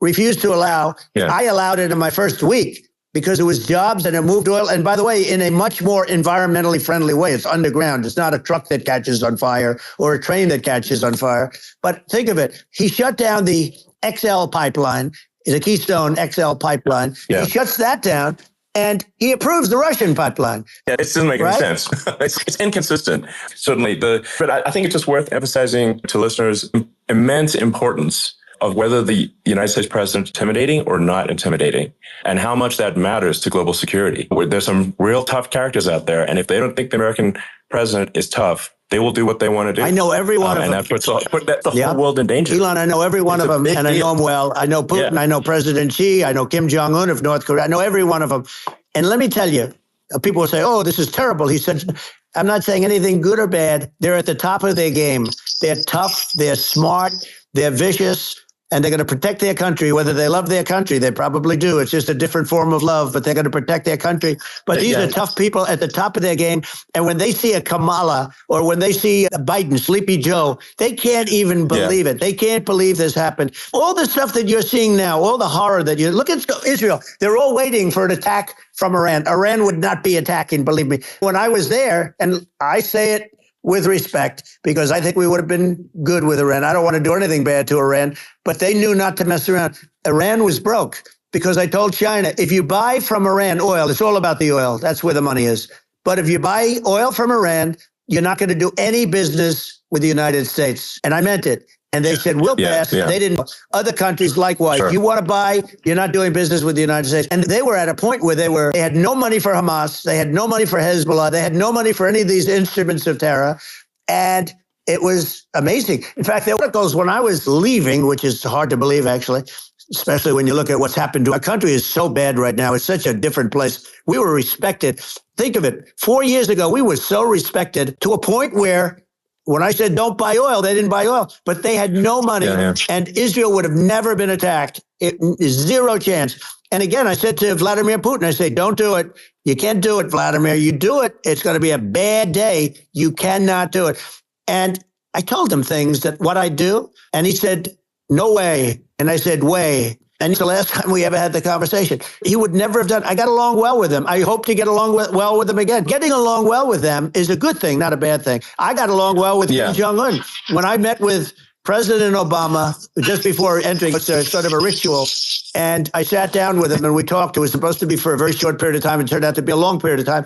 refused to allow. I allowed it in my first week, because it was jobs and it moved oil. And by the way, in a much more environmentally friendly way. It's underground. It's not a truck that catches on fire or a train that catches on fire. But think of it. He shut down the XL pipeline, the Keystone XL pipeline. He shuts that down, and he approves the Russian pipeline. Yeah, it doesn't make any sense. It's inconsistent, certainly. But I think it's just worth emphasizing to listeners immense importance of whether the United States president is intimidating or not intimidating, and how much that matters to global security. There's some real tough characters out there, and if they don't think the American president is tough, they will do what they want to do. I know every one of them. And that puts the whole world in danger. Elon, I know every one of them, and I know them well. I know Putin, I know President Xi, I know Kim Jong-un of North Korea. I know every one of them. And let me tell you, people will say, oh, this is terrible. He said, I'm not saying anything good or bad. They're at the top of their game. They're tough, they're smart, they're vicious, and they're going to protect their country, whether they love their country. They probably do. It's just a different form of love, but they're going to protect their country. But these are tough people at the top of their game. And when they see a Kamala or when they see a Biden, Sleepy Joe, they can't even believe it. They can't believe this happened. All the stuff that you're seeing now, all the horror that you look at Israel, they're all waiting for an attack from Iran. Iran would not be attacking, believe me. When I was there, and I say it with respect, because I think we would have been good with Iran. I don't want to do anything bad to Iran, but they knew not to mess around. Iran was broke because I told China, if you buy from Iran oil, it's all about the oil. That's where the money is. But if you buy oil from Iran, you're not going to do any business with the United States. And I meant it. And they said, we'll pass. They didn't. Other countries likewise. You want to buy, you're not doing business with the United States. And they were at a point where they had no money for Hamas. They had no money for Hezbollah. They had no money for any of these instruments of terror. And it was amazing. In fact, the articles when I was leaving, which is hard to believe, actually, especially when you look at what's happened to our country is so bad right now. It's such a different place. We were respected. Think of it. 4 years ago, we were so respected to a point where When I said don't buy oil, they didn't buy oil, but they had no money, and Israel would have never been attacked. It is zero chance. And again, I said to Vladimir Putin, I say, don't do it. You can't do it, Vladimir. You do it, it's going to be a bad day. You cannot do it. And I told him things that what I do, and he said, no way. And I said, way. And it's the last time we ever had the conversation. He would never have done. I got along well with him. I hope to get along well with him again. Getting along well with them is a good thing, not a bad thing. I got along well with Kim Jong-un. When I met with President Obama just before entering, it's sort of a ritual. And I sat down with him and we talked. It was supposed to be for a very short period of time. It turned out to be a long period of time.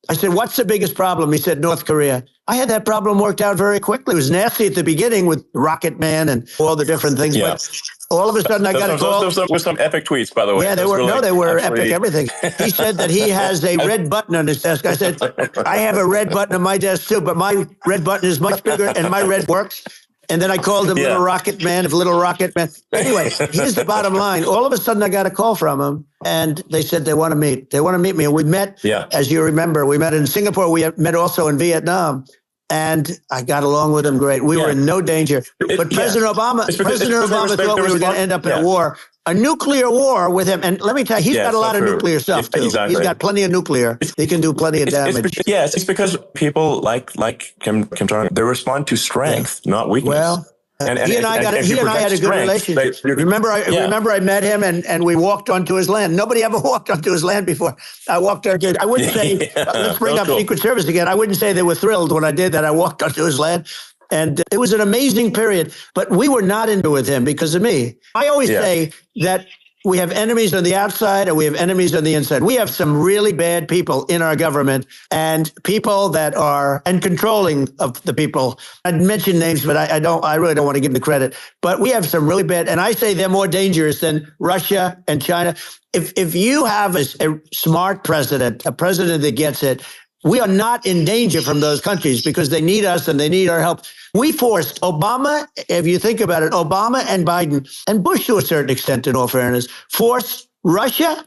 I said, what's the biggest problem? He said, North Korea. I had that problem worked out very quickly. It was nasty at the beginning with Rocket Man and all the different things. Yeah. But all of a sudden, I got a call. Those were some epic tweets, by the way. Yeah, they were epic, everything. He said that he has a red button on his desk. I said, I have a red button on my desk too, but my red button is much bigger and my red works. And then I called him Little Rocket Man, Little Rocket Man. Anyway, here's the bottom line. All of a sudden, I got a call from him, and they said they want to meet. They want to meet me. And we met, as you remember, we met in Singapore. We met also in Vietnam. And I got along with him great. We were in no danger. But President Obama thought we were going to end up in a war. A nuclear war with him. And let me tell you, he's got a lot of nuclear stuff, too. Exactly. He's got plenty of nuclear. He can do plenty of damage. It's because people like Kim Jong-un, they respond to strength, not weakness. Well, he and I had a good relationship. Remember I met him and we walked onto his land. Nobody ever walked onto his land before. I walked there again. I wouldn't say, let's bring up Secret Service again. I wouldn't say they were thrilled when I did that. I walked onto his land. And it was an amazing period, but we were not into it with him because of me. I always say that we have enemies on the outside and we have enemies on the inside. We have some really bad people in our government and people that are controlling of the people. I'd mention names, but I really don't want to give them the credit. But we have some really bad, and I say they're more dangerous than Russia and China. If you have a smart president, a president that gets it, we are not in danger from those countries because they need us and they need our help. We forced Obama, if you think about it, Obama and Biden and Bush to a certain extent, in all fairness, forced Russia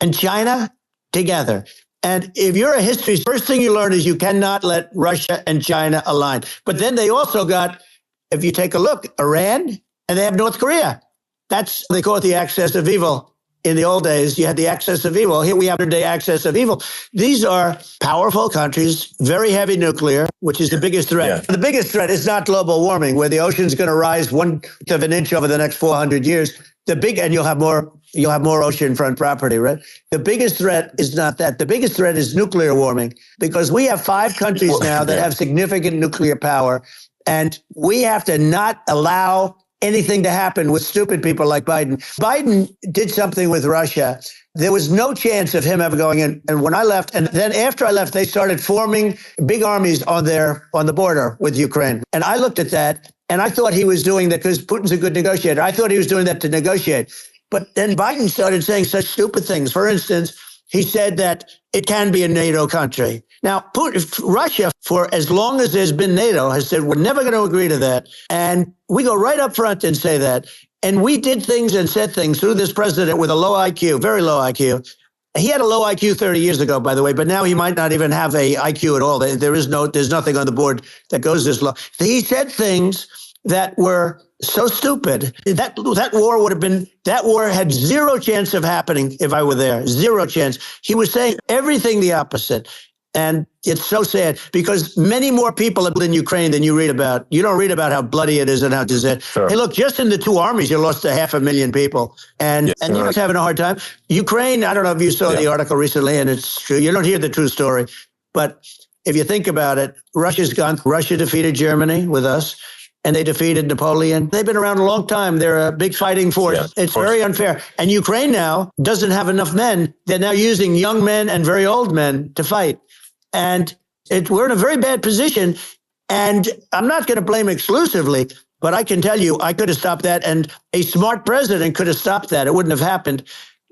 and China together. And if you're a history, first thing you learn is you cannot let Russia and China align. But then they also got, if you take a look, Iran and they have North Korea. They call it the axis of evil. In the old days, you had the axis of evil. Here we have the axis of evil. These are powerful countries, very heavy nuclear, which is the biggest threat. Yeah. The biggest threat is not global warming, where the ocean's going to rise 1/8 of an inch over the next 400 years. And you'll have more oceanfront property, right? The biggest threat is not that. The biggest threat is nuclear warming, because we have 5 countries now that have significant nuclear power, and we have to not allow anything to happen with stupid people like Biden. Biden did something with Russia. There was no chance of him ever going in. And when I left, and then after I left, they started forming big armies on the border with Ukraine. And I looked at that and I thought he was doing that because Putin's a good negotiator. I thought he was doing that to negotiate. But then Biden started saying such stupid things. For instance, he said that it can be a NATO country. Now, Russia, for as long as there's been NATO, has said, we're never going to agree to that. And we go right up front and say that. And we did things and said things through this president with a low IQ, very low IQ. He had a low IQ 30 years ago, by the way, but now he might not even have a IQ at all. There's nothing on the board that goes this low. He said things that were so stupid. That war had zero chance of happening if I were there. Zero chance. He was saying everything the opposite. And it's so sad because many more people have been in Ukraine than you read about. You don't read about how bloody it is and how disaster. Sure. Hey, look, just in the 2 armies, you lost 500,000 people. And you're having a hard time. Ukraine, I don't know if you saw the article recently, and it's true. You don't hear the true story. But if you think about it, Russia defeated Germany with us. And they defeated Napoleon. They've been around a long time. They're a big fighting force. Yeah, it's very unfair. And Ukraine now doesn't have enough men. They're now using young men and very old men to fight. And we're in a very bad position. And I'm not going to blame exclusively, but I can tell you I could have stopped that. And a smart president could have stopped that. It wouldn't have happened.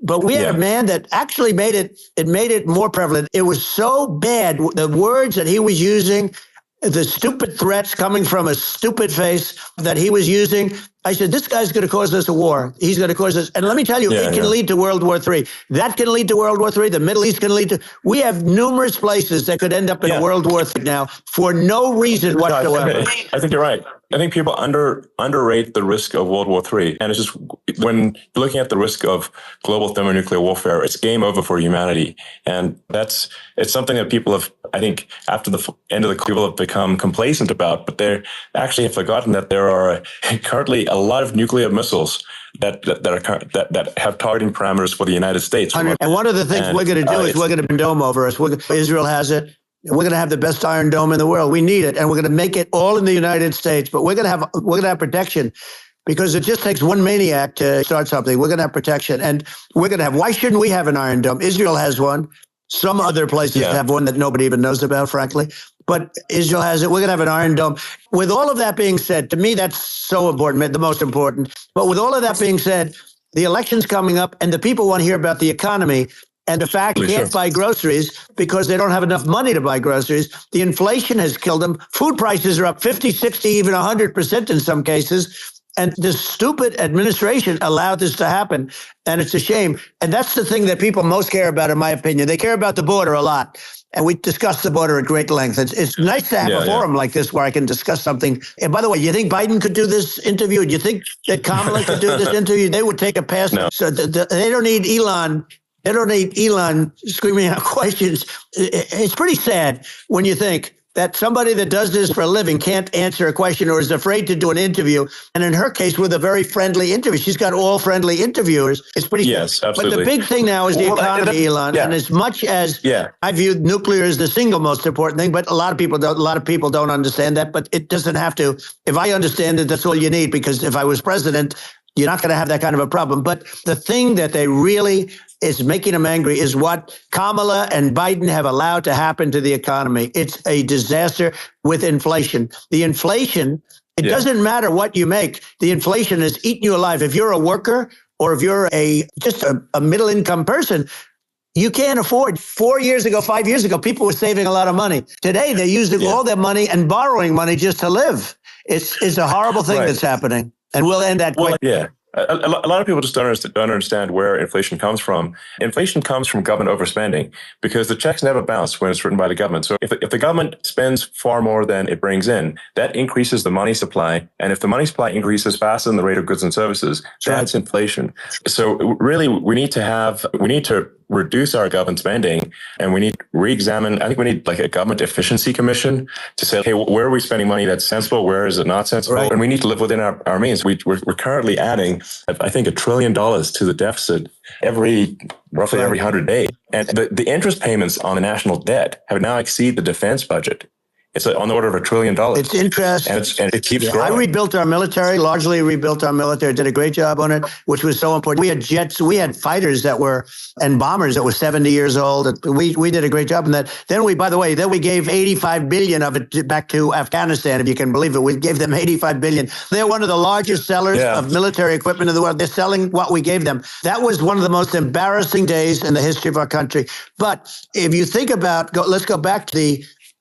But we had a man that actually made it more prevalent. It was so bad. The words that he was using, the stupid threats coming from a stupid face that he was using. I said, this guy's going to cause us a war. He's going to cause us. And let me tell you, it can lead to World War III. That can lead to World War III. The Middle East can lead to. We have numerous places that could end up in a World War III now for no reason whatsoever. I think you're right. I think people underrate the risk of World War III. And it's just when you're looking at the risk of global thermonuclear warfare, it's game over for humanity. And it's something that people have, I think, after the end of the people have become complacent about, but they actually have forgotten that there are currently a lot of nuclear missiles that have targeting parameters for the United States. And one of the things we're going to do is we're going to put a dome over us. Israel has it. We're going to have the best Iron Dome in the world. We need it, and we're going to make it all in the United States. But we're going to have protection, because it just takes one maniac to start something. We're going to have protection, and we're going to have. Why shouldn't we have an Iron Dome? Israel has one. Some other places have one that nobody even knows about, frankly. But Israel has it. We're going to have an Iron Dome. With all of that being said, to me, that's so important, the most important. But with all of that being said, the election's coming up, and the people want to hear about the economy. And the fact they can't buy groceries because they don't have enough money to buy groceries. The inflation has killed them. Food prices are up 50, 60, even 100% in some cases. And this stupid administration allowed this to happen. And it's a shame. And that's the thing that people most care about, in my opinion. They care about the border a lot. And we discussed the border at great length. It's nice to have a forum like this where I can discuss something. And by the way, you think Biden could do this interview? Do you think that Kamala could do this interview? They would take a pass. No. So they don't need Elon. They don't need Elon screaming out questions. It's pretty sad when you think that somebody that does this for a living can't answer a question or is afraid to do an interview. And in her case, with a very friendly interview, she's got all friendly interviewers. It's pretty sad. Absolutely. But the big thing now is the economy, Elon. And as much as I view nuclear as the single most important thing, but a lot of people don't understand that. But it doesn't have to. If I understand it, that's all you need. Because if I was president, you're not going to have that kind of a problem. But the thing that they really is making them angry is what Kamala and Biden have allowed to happen to the economy. It's a disaster with inflation. The inflation, it doesn't matter what you make. The inflation has eaten you alive. If you're a worker or if you're just a middle income person, you can't afford. 4 years ago, 5 years ago, people were saving a lot of money. Today, they're using all their money and borrowing money just to live. It's a horrible thing that's happening. And we'll end that quick. A lot of people just don't understand where inflation comes from. Inflation comes from government overspending because the checks never bounce when it's written by the government. So if the government spends far more than it brings in, that increases the money supply. And if the money supply increases faster than the rate of goods and services, that's inflation. So really, we need to reduce our government spending, and we need to re-examine. I think we need like a government efficiency commission to say, hey, where are we spending money that's sensible? Where is it not sensible? Right. And we need to live within our means. We're currently adding, I think, $1 trillion to the deficit roughly every 100 days. And the interest payments on the national debt have now exceeded the defense budget. It's on the order of $1 trillion. It's interest. And it keeps growing. I rebuilt our military, largely rebuilt our military, did a great job on it, which was so important. We had jets, we had fighters and bombers that were 70 years old. We did a great job in that. Then we gave 85 billion of it back to Afghanistan, if you can believe it. We gave them 85 billion. They're one of the largest sellers of military equipment in the world. They're selling what we gave them. That was one of the most embarrassing days in the history of our country. But if you think about, let's go back to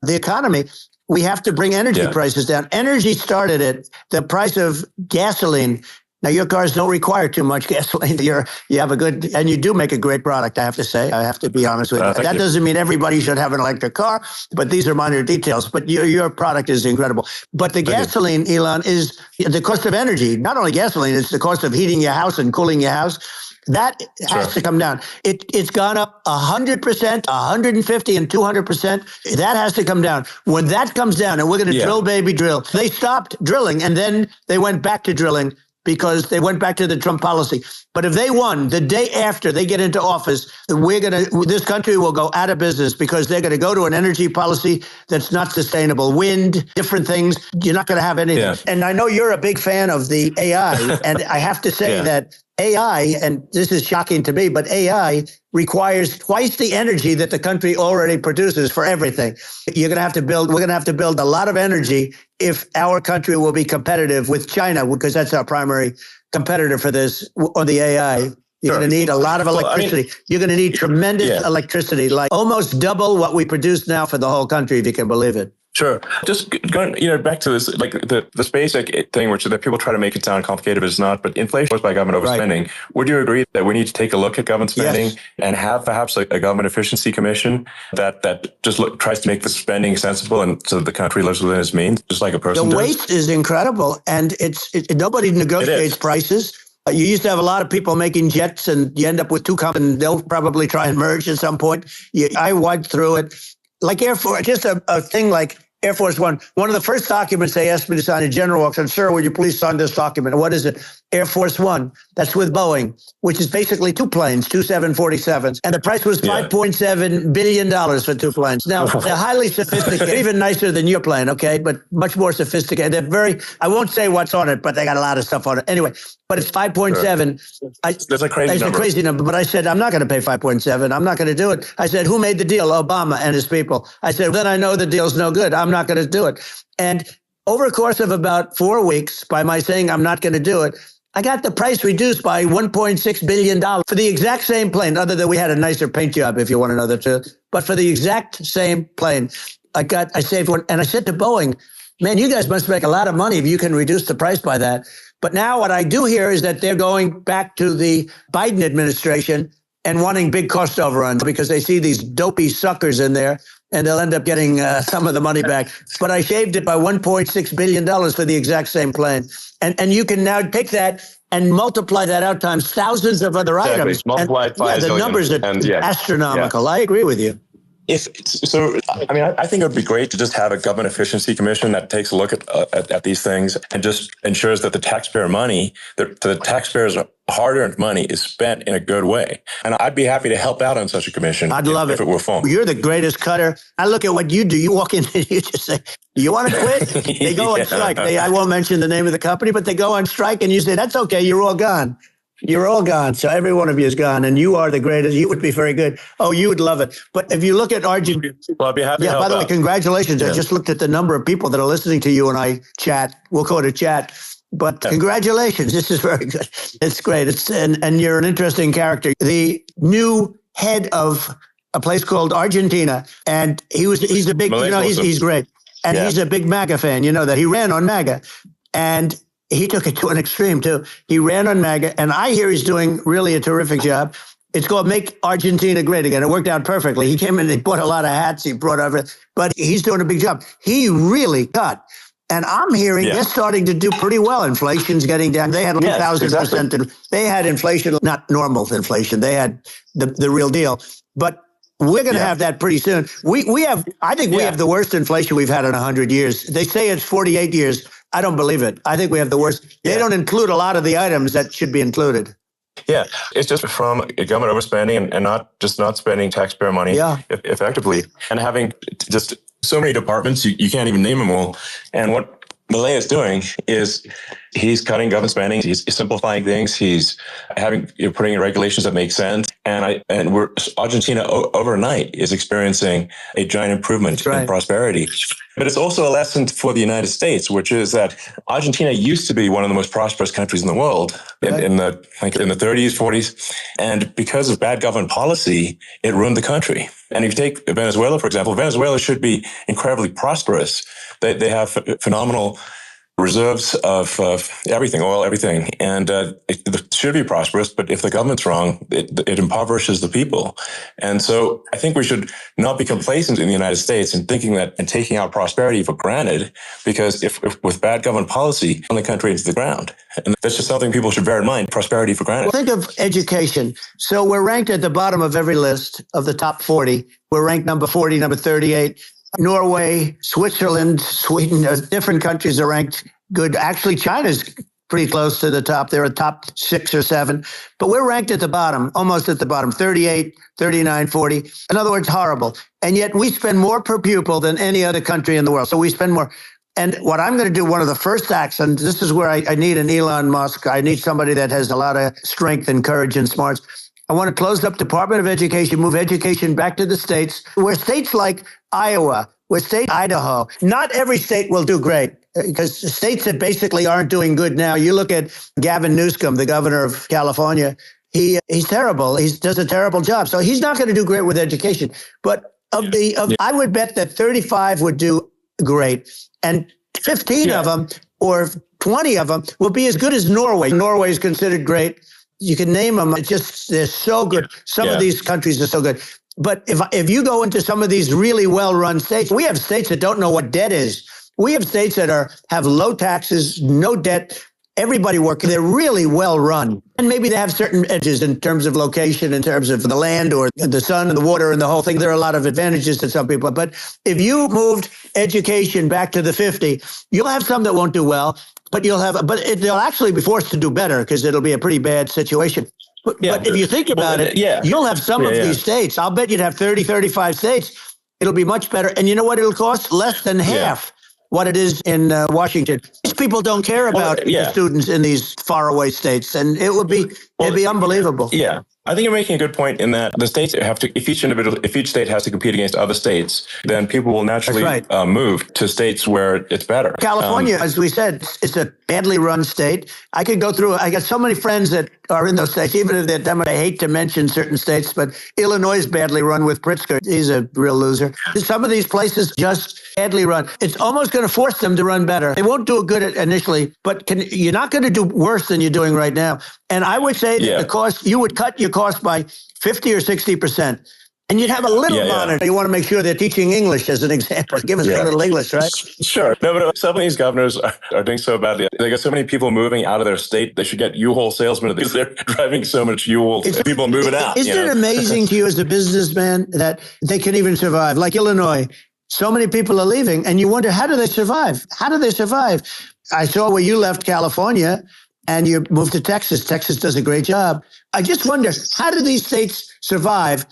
the economy. We have to bring energy prices down. Energy started at the price of gasoline. Now, your cars don't require too much gasoline. You have and you do make a great product, I have to say. I have to be honest with you. That doesn't mean everybody should have an electric car, but these are minor details. But your product is incredible. But the gasoline, Elon, is the cost of energy. Not only gasoline, it's the cost of heating your house and cooling your house. That has to come down. It's gone up 100%, 150 and 200%. That has to come down. When that comes down, and we're going to drill, baby, drill. They stopped drilling, and then they went back to drilling because they went back to the Trump policy. But if they won the day after they get into office, this country will go out of business because they're going to go to an energy policy that's not sustainable. Wind, different things. You're not going to have anything. Yeah. And I know you're a big fan of the AI, and I have to say that AI, and this is shocking to me, but AI requires twice the energy that the country already produces for everything. We're going to have to build a lot of energy if our country will be competitive with China, because that's our primary competitor for this, on the AI. You're going to need a lot of electricity. You're going to need tremendous electricity, like almost double what we produce now for the whole country, if you can believe it. Sure. Just going, back to this, like this basic thing, which that people try to make it sound complicated, but it's not. But inflation caused by government overspending. Right. Would you agree that we need to take a look at government spending and have perhaps a government efficiency commission that just tries to make the spending sensible and so that the country lives within its means, just like a person does? The waste is incredible, and nobody negotiates prices. You used to have a lot of people making jets, and you end up with two companies. They'll probably try and merge at some point. I wiped through it. Like Air Force, just a thing like Air Force One. One of the first documents they asked me to sign, a general walks in, sir, would you please sign this document? What is it? Air Force One. That's with Boeing, which is basically two planes, two 747s. And the price was $5.7 billion for two planes. Now, they're highly sophisticated, even nicer than your plane, okay? But much more sophisticated. They're I won't say what's on it, but they got a lot of stuff on it. Anyway, but it's 5.7. That's a crazy number. It's a crazy number. But I said, I'm not going to pay 5.7. I'm not going to do it. I said, who made the deal? Obama and his people. I said, then I know the deal's no good. I'm not going to do it. And over a course of about 4 weeks, by my saying I'm not going to do it, I got the price reduced by $1.6 billion for the exact same plane, other than we had a nicer paint job, if you want to know the truth. But for the exact same plane, I saved one. And I said to Boeing, man, you guys must make a lot of money if you can reduce the price by that. But now what I do hear is that they're going back to the Biden administration and wanting big cost overruns because they see these dopey suckers in there, and they'll end up getting some of the money back. But I shaved it by $1.6 billion for the exact same plane. And you can now take that and multiply that out times thousands of other items. Multiply it by the numbers are astronomical. I agree with you. I think it would be great to just have a government efficiency commission that takes a look at these things and just ensures that the taxpayer money, the taxpayers' hard-earned money, is spent in a good way. And I'd be happy to help out on such a commission. I'd love it if it were formed. You're the greatest cutter. I look at what you do. You walk in and you just say, "You want to quit?" They go on strike. I won't mention the name of the company, but they go on strike, and you say, "That's okay. You're all gone." You're all gone. So every one of you is gone, and you are the greatest. You would be very good. Oh, you would love it. But if you look at Argentina, well, I'd be happy. Yeah. By the way, congratulations. Yeah. I just looked at the number of people that are listening to you and I chat. We'll call it a chat. But congratulations. This is very good. It's great. And you're an interesting character. The new head of a place called Argentina, and he's a big. He's great, and he's a big MAGA fan. You know that he ran on MAGA, and he took it to an extreme, too. He ran on MAGA, and I hear he's doing really a terrific job. It's called Make Argentina Great Again. It worked out perfectly. He came in and he bought a lot of hats. He brought over, but he's doing a big job. He really cut. And I'm hearing they're starting to do pretty well. Inflation's getting down. They had 1,000%. Exactly. They had inflation, not normal inflation. They had the real deal. But we're going to have that pretty soon. I think we have the worst inflation we've had in 100 years. They say it's 48 years. I don't believe it. I think we have the worst. They don't include a lot of the items that should be included. Yeah, it's just from government overspending and not spending taxpayer money effectively, and having just so many departments, you can't even name them all. And what Milei is doing is he's cutting government spending. He's simplifying things. He's putting in regulations that make sense. And Argentina overnight is experiencing a giant improvement in prosperity. But it's also a lesson for the United States, which is that Argentina used to be one of the most prosperous countries in the world in the 30s, 40s. And because of bad government policy, it ruined the country. And if you take Venezuela, for example, Venezuela should be incredibly prosperous. They have phenomenal reserves of everything, oil, everything. And it should be prosperous, but if the government's wrong, it impoverishes the people. And so I think we should not be complacent in the United States in thinking that and taking our prosperity for granted, because if with bad government policy, run the country into the ground. And that's just something people should bear in mind, prosperity for granted. Think of education. So we're ranked at the bottom of every list of the top 40. We're ranked number 40, number 38. Norway, Switzerland, Sweden, different countries are ranked good. Actually, China's pretty close to the top. They're a top 6 or 7. But we're ranked at the bottom, almost at the bottom, 38, 39, 40. In other words, horrible. And yet we spend more per pupil than any other country in the world. So we spend more. And what I'm going to do, one of the first acts, and this is where I need an Elon Musk. I need somebody that has a lot of strength and courage and smarts. I want to close up Department of Education, move education back to the states, where states like Iowa, where Idaho, not every state will do great, because states that basically aren't doing good now. You look at Gavin Newsom, the governor of California. He's terrible. He does a terrible job. So he's not going to do great with education. But I would bet that 35 would do great. And 15 of them or 20 of them will be as good as Norway. Norway is considered great. You can name them. It's just, they're so good. Some of these countries are so good. But if you go into some of these really well-run states, we have states that don't know what debt is. We have states that have low taxes, no debt, everybody working. They're really well-run. And maybe they have certain edges in terms of location, in terms of the land or the sun and the water and the whole thing. There are a lot of advantages to some people. But if you moved education back to the 50, you'll have some that won't do well, but they'll actually be forced to do better because it'll be a pretty bad situation. But if you think about it, you'll have some of these states. I'll bet you'd have 30, 35 states. It'll be much better. And you know what it'll cost? Less than half what it is in Washington. These people don't care about the students in these faraway states. And it'd be unbelievable. Yeah. I think you're making a good point in that the states have to, if each state has to compete against other states, then people will naturally move to states where it's better. California, as we said, it's a badly run state. I could go through, I got so many friends that are in those states, even if they're Democrats. I hate to mention certain states, but Illinois is badly run with Pritzker. He's a real loser. Some of these places just badly run. It's almost going to force them to run better. They won't do it good initially, but you're not going to do worse than you're doing right now. And I would say that the cost, you would cut your cost by 50 or 60%. And you'd have a little monitor. You want to make sure they're teaching English as an example. Give us a little English, right? Sure. No, but some of these governors are doing so badly. They got so many people moving out of their state. They should get U-Haul salesmen because they're driving so much U-Haul. People moving out. Isn't it amazing to you as a businessman that they can even survive? Like Illinois, so many people are leaving, and you wonder, how do they survive? How do they survive? I saw where you left California and you moved to Texas. Texas does a great job. I just wonder, how do these states survive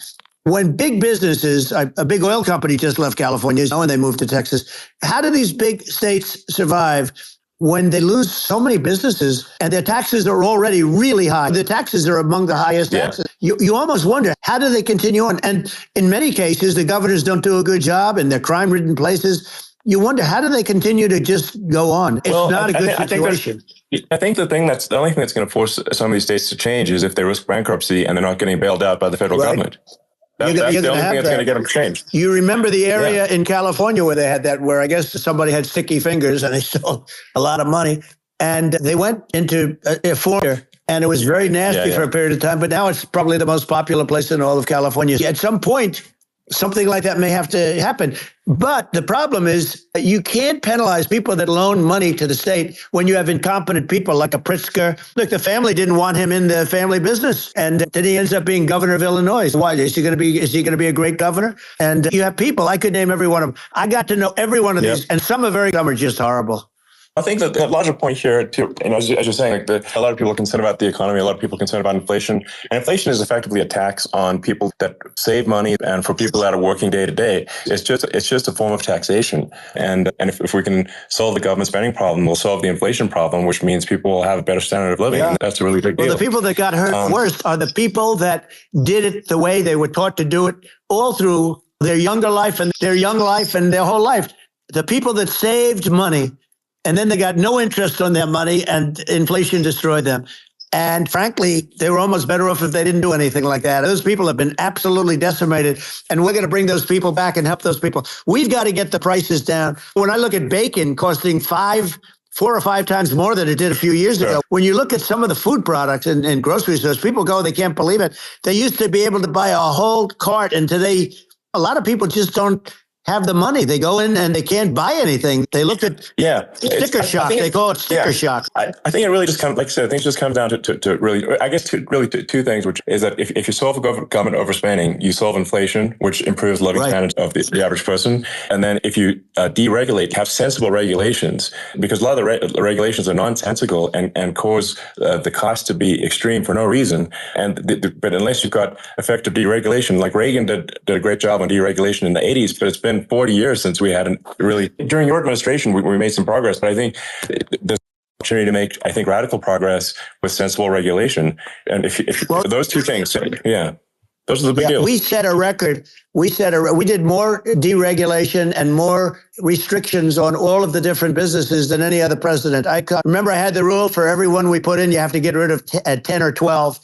when big businesses, a big oil company just left California, and they moved to Texas. How do these big states survive when they lose so many businesses and their taxes are already really high? The taxes are among the highest taxes. You almost wonder, how do they continue on? And in many cases, the governors don't do a good job in their crime-ridden places. You wonder, how do they continue to just go on? It's not a good situation. I think the only thing that's going to force some of these states to change is if they risk bankruptcy and they're not getting bailed out by the federal government. That's the only thing that's going to get them changed. You remember the area in California where they had that, where I guess somebody had sticky fingers and they stole a lot of money, and they went into a foyer, and it was very nasty for a period of time. But now it's probably the most popular place in all of California. At some point, something like that may have to happen. But the problem is you can't penalize people that loan money to the state when you have incompetent people like a Pritzker. Look, the family didn't want him in the family business, and then he ends up being governor of Illinois. Why? Is he going to be a great governor? And you have people, I could name every one of them. I got to know every one of these, and some are just horrible. I think that the larger point here, too, and as you're saying, a lot of people are concerned about the economy, a lot of people are concerned about inflation. And inflation is effectively a tax on people that save money, and for people that are working day to day, it's just a form of taxation. And if we can solve the government spending problem, we'll solve the inflation problem, which means people will have a better standard of living. And that's a really big deal. Well, the people that got hurt worst are the people that did it the way they were taught to do it all through their younger life and their young life and their whole life. The people that saved money, and then they got no interest on their money, and inflation destroyed them. And frankly, they were almost better off if they didn't do anything like that. Those people have been absolutely decimated, and we're going to bring those people back and help those people. We've got to get the prices down. When I look at bacon costing 4 or 5 times more than it did a few years ago. When you look at some of the food products in grocery stores, people go, they can't believe it. They used to be able to buy a whole cart, and today, a lot of people just don't have the money. They go in and they can't buy anything. They look at sticker shock. They call it sticker shock. I think it really just comes, like I said, I think it just comes down to really, I guess, two things, which is that if you solve government overspending, you solve inflation, which improves living standards of the average person. And then if you deregulate, have sensible regulations, because a lot of the regulations are nonsensical and cause the cost to be extreme for no reason. But unless you've got effective deregulation, like Reagan did a great job on deregulation in the 80s, but it's been 40 years since we hadn't really, during your administration, we made some progress, but I think there's an opportunity to make, I think, radical progress with sensible regulation. And if those two things, those are the big deals. We set a record. We did more deregulation and more restrictions on all of the different businesses than any other president. I remember I had the rule for everyone we put in, you have to get rid of 10 or 12.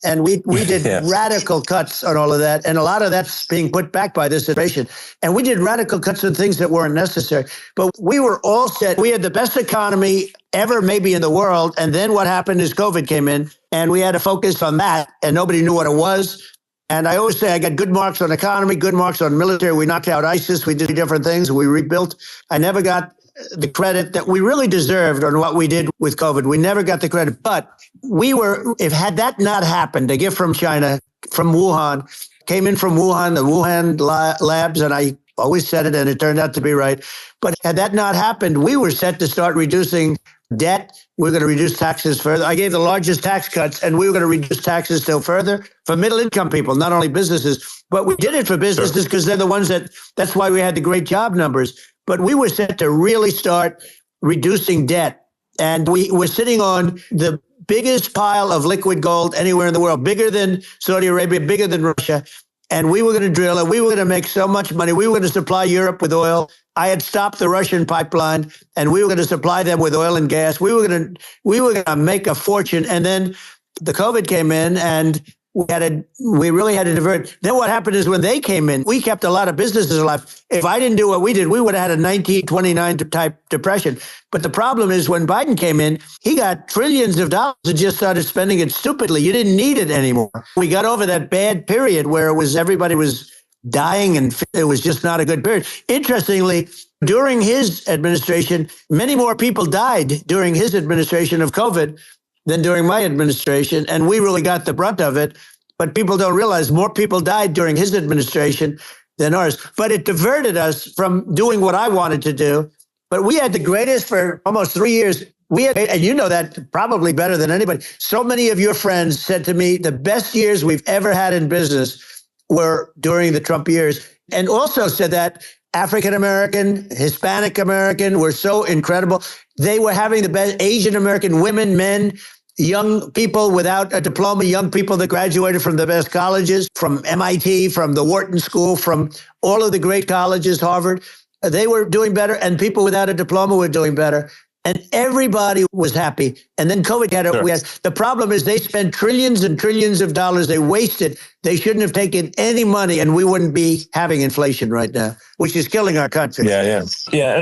And we did radical cuts on all of that. And a lot of that's being put back by this administration. And we did radical cuts on things that weren't necessary. But we were all set. We had the best economy ever maybe in the world. And then what happened is COVID came in and we had to focus on that. And nobody knew what it was. And I always say I got good marks on economy, good marks on military. We knocked out ISIS. We did different things. We rebuilt. I never got the credit that we really deserved on what we did with COVID. We never got the credit. But if had that not happened, a gift from China, from Wuhan, came in from Wuhan, the Wuhan labs, and I always said it, and it turned out to be right. But had that not happened, we were set to start reducing debt. We're going to reduce taxes further. I gave the largest tax cuts, and we were going to reduce taxes still further for middle-income people, not only businesses. But we did it for businesses because they're the ones that's why we had the great job numbers. But we were set to really start reducing debt. And we were sitting on the biggest pile of liquid gold anywhere in the world, bigger than Saudi Arabia, bigger than Russia. And we were going to drill it. We were going to make so much money. We were going to supply Europe with oil. I had stopped the Russian pipeline, and we were going to supply them with oil and gas. We were going to make a fortune. And then the COVID came in, and we really had to divert. Then what happened is when they came in, we kept a lot of businesses alive. If I didn't do what we did, we would have had a 1929 type depression. But the problem is when Biden came in, he got trillions of dollars and just started spending it stupidly. You didn't need it anymore. We got over that bad period where everybody was dying and it was just not a good period. Interestingly, during his administration, many more people died during his administration of COVID than during my administration. And we really got the brunt of it. But people don't realize more people died during his administration than ours. But it diverted us from doing what I wanted to do. But we had the greatest for almost 3 years. And you know that probably better than anybody. So many of your friends said to me, the best years we've ever had in business were during the Trump years. And also said that African-American, Hispanic American were so incredible. They were having the best Asian American women, men, young people without a diploma, young people that graduated from the best colleges, from MIT, from the Wharton School, from all of the great colleges, Harvard. They were doing better, and people without a diploma were doing better. And everybody was happy. And then COVID had it. Sure. The problem is they spent trillions and trillions of dollars. They wasted. They shouldn't have taken any money, and we wouldn't be having inflation right now, which is killing our country. Yeah,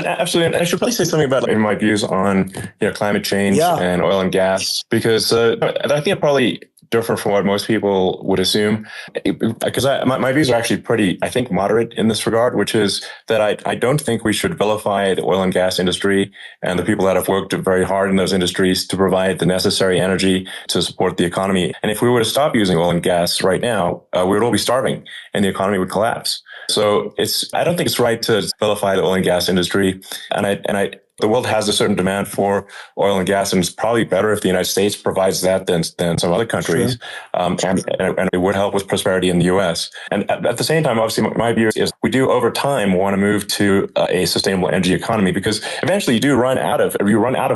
absolutely. And I should probably say something about my views on climate change and oil and gas, because I think it probably different from what most people would assume, because my views are actually pretty, I think, moderate in this regard, which is that I don't think we should vilify the oil and gas industry and the people that have worked very hard in those industries to provide the necessary energy to support the economy. And if we were to stop using oil and gas right now, we would all be starving and the economy would collapse. So I don't think it's right to vilify the oil and gas industry. And the world has a certain demand for oil and gas, and it's probably better if the United States provides that than some other countries. Sure. And it would help with prosperity in the U.S. And at the same time, obviously, my view is we do over time want to move to a sustainable energy economy, because eventually you run out of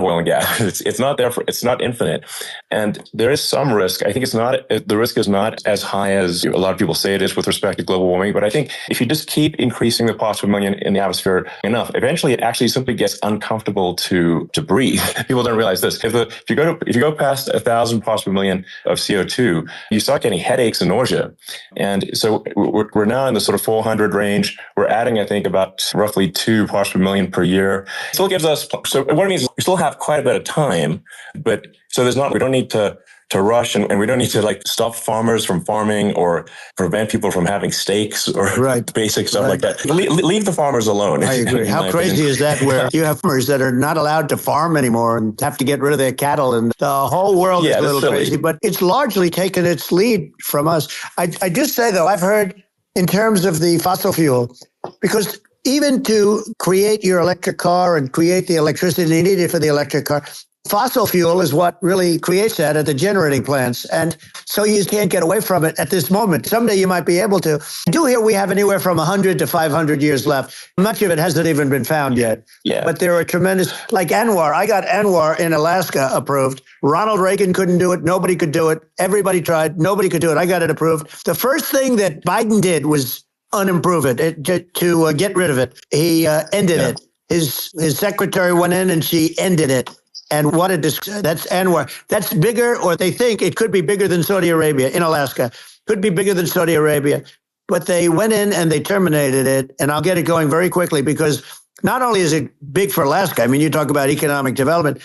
oil and gas. It's not infinite, and there is some risk. I think the risk is not as high as a lot of people say it is with respect to global warming. But I think if you just keep increasing the parts per million in the atmosphere enough, eventually it actually simply gets uncomfortable to breathe. People don't realize this. If you go past 1,000 parts per million of CO2, you start getting headaches and nausea. And so we're now in the sort of 400 range. We're adding, I think, about roughly 2 parts per million per year. It still gives us, so what it means is we still have quite a bit of time, but so we don't need to rush, and we don't need to stop farmers from farming or prevent people from having steaks or basic stuff like that. Leave the farmers alone. I agree. How crazy is that, where you have farmers that are not allowed to farm anymore and have to get rid of their cattle, and the whole world is a little crazy, but it's largely taken its lead from us. I do say, though, I've heard in terms of the fossil fuel, because even to create your electric car and create the electricity needed for the electric car, fossil fuel is what really creates that at the generating plants. And so you can't get away from it at this moment. Someday you might be able to. I do hear we have anywhere from 100 to 500 years left. Much of it hasn't even been found yet. Yeah. But there are tremendous, like Anwar. I got Anwar in Alaska approved. Ronald Reagan couldn't do it. Nobody could do it. Everybody tried. Nobody could do it. I got it approved. The first thing that Biden did was unimprove it, to get rid of it. He ended it. His secretary went in and she ended it. And what that's Anwar. That's bigger, or they think it could be bigger than Saudi Arabia in Alaska. Could be bigger than Saudi Arabia. But they went in and they terminated it. And I'll get it going very quickly, because not only is it big for Alaska, I mean, you talk about economic development,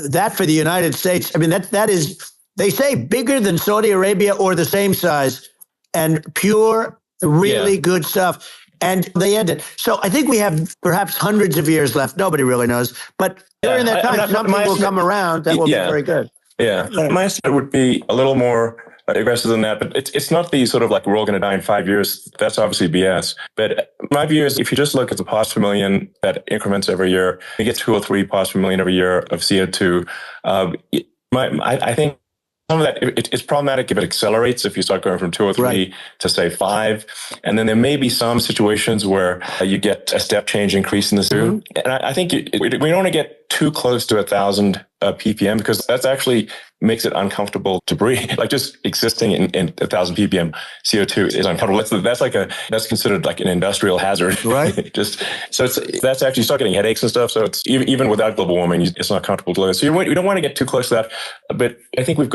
that for the United States, I mean, that is, they say bigger than Saudi Arabia or the same size, and pure, really good stuff. And they end it. So I think we have perhaps hundreds of years left. Nobody really knows. But during that time, something will come around that will be very good. Yeah. My estimate would be a little more aggressive than that, but it's not the sort of like we're all going to die in 5 years. That's obviously BS. But my view is, if you just look at the parts per million that increments every year, you get 2 or 3 parts per million every year of CO2. I think some of that, it's problematic if it accelerates, if you start going from 2 or 3 to say 5. And then there may be some situations where you get a step change increase in the CO2. And I think we don't want to get too close to 1,000 ppm, because that's actually makes it uncomfortable to breathe. Like just existing in 1,000 ppm CO2 is uncomfortable. That's considered like an industrial hazard. Right. That's actually start getting headaches and stuff. So it's even without global warming, it's not comfortable to live. So we don't want to get too close to that. But I think we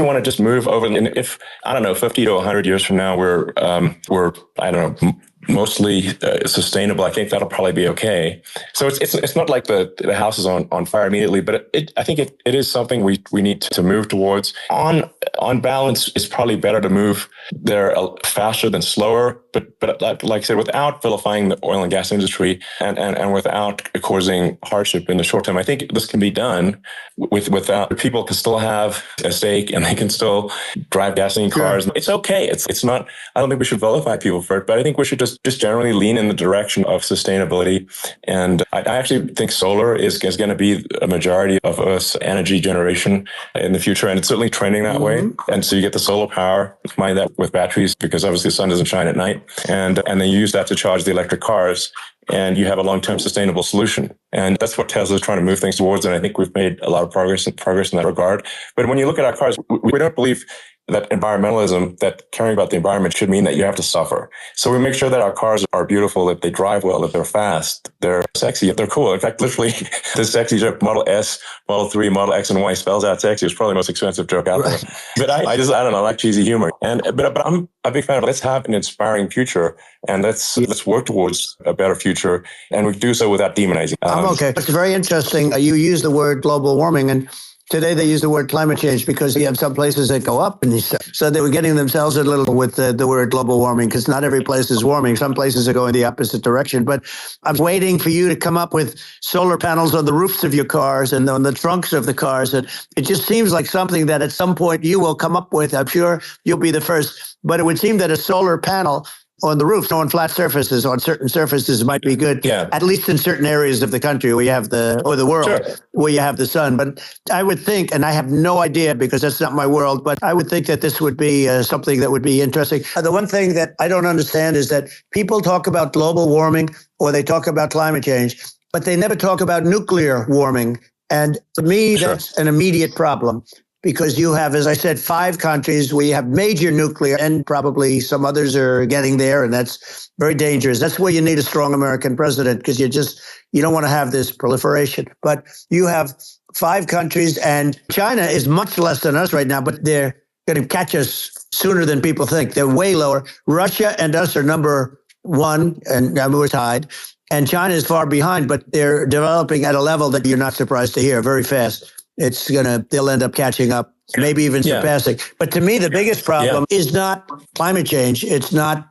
want to just move over. And if, I don't know, 50 to 100 years from now, we're I don't know, mostly sustainable, I think that'll probably be okay. So it's not like the house is on fire immediately, but I think it is something we need to move towards. On balance, it's probably better to move there faster than slower, but like I said, without vilifying the oil and gas industry and without causing hardship in the short term. I think this can be done without people can still have a stake and they can still drive gasoline cars. It's okay. It's not, I don't think we should vilify people for it, but I think we should just generally lean in the direction of sustainability. And I actually think solar is going to be a majority of Earth's energy generation in the future. And it's certainly trending that way. And so you get the solar power, combine that with batteries, because obviously the sun doesn't shine at night. And then you use that to charge the electric cars. And you have a long-term sustainable solution. And that's what Tesla is trying to move things towards. And I think we've made a lot of progress in that regard. But when you look at our cars, we don't believe that environmentalism, that caring about the environment should mean that you have to suffer. So we make sure that our cars are beautiful, that they drive well, that they're fast, they're sexy, they're cool. In fact, literally, the sexy joke, Model S, Model 3, Model X, and Y spells out sexy. It's probably the most expensive joke out there. But I don't know, I like cheesy humor. But I'm a big fan of, let's have an inspiring future, and let's work towards a better future, and we do so without demonizing. Okay. It's very interesting. You use the word global warming, and today they use the word climate change because you have some places that go up, and so they were getting themselves a little with the word global warming, because not every place is warming. Some places are going the opposite direction. But I'm waiting for you to come up with solar panels on the roofs of your cars and on the trunks of the cars. And it just seems like something that at some point you will come up with. I'm sure you'll be the first. But it would seem that a solar panel on the roof, on flat surfaces, on certain surfaces might be good, at least in certain areas of the country where you have the world, where you have the sun. But I would think, and I have no idea because that's not my world, but I would think that this would be something that would be interesting. The one thing that I don't understand is that people talk about global warming or they talk about climate change, but they never talk about nuclear warming. And to me, that's an immediate problem. Because you have, as I said, 5 countries where you have major nuclear, and probably some others are getting there, and that's very dangerous. That's where you need a strong American president, because you don't want to have this proliferation. But you have 5 countries, and China is much less than us right now, but they're going to catch us sooner than people think. They're way lower. Russia and us are number 1, and we're tied. And China is far behind, but they're developing at a level that you're not surprised to hear, very fast. They'll end up catching up, maybe even surpassing. But to me, the biggest problem is not climate change. It's not,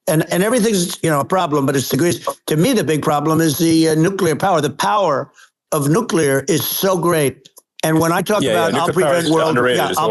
and everything's, a problem, but it's degrees. To me, the big problem is the nuclear power. The power of nuclear is so great. And when I talk about I'll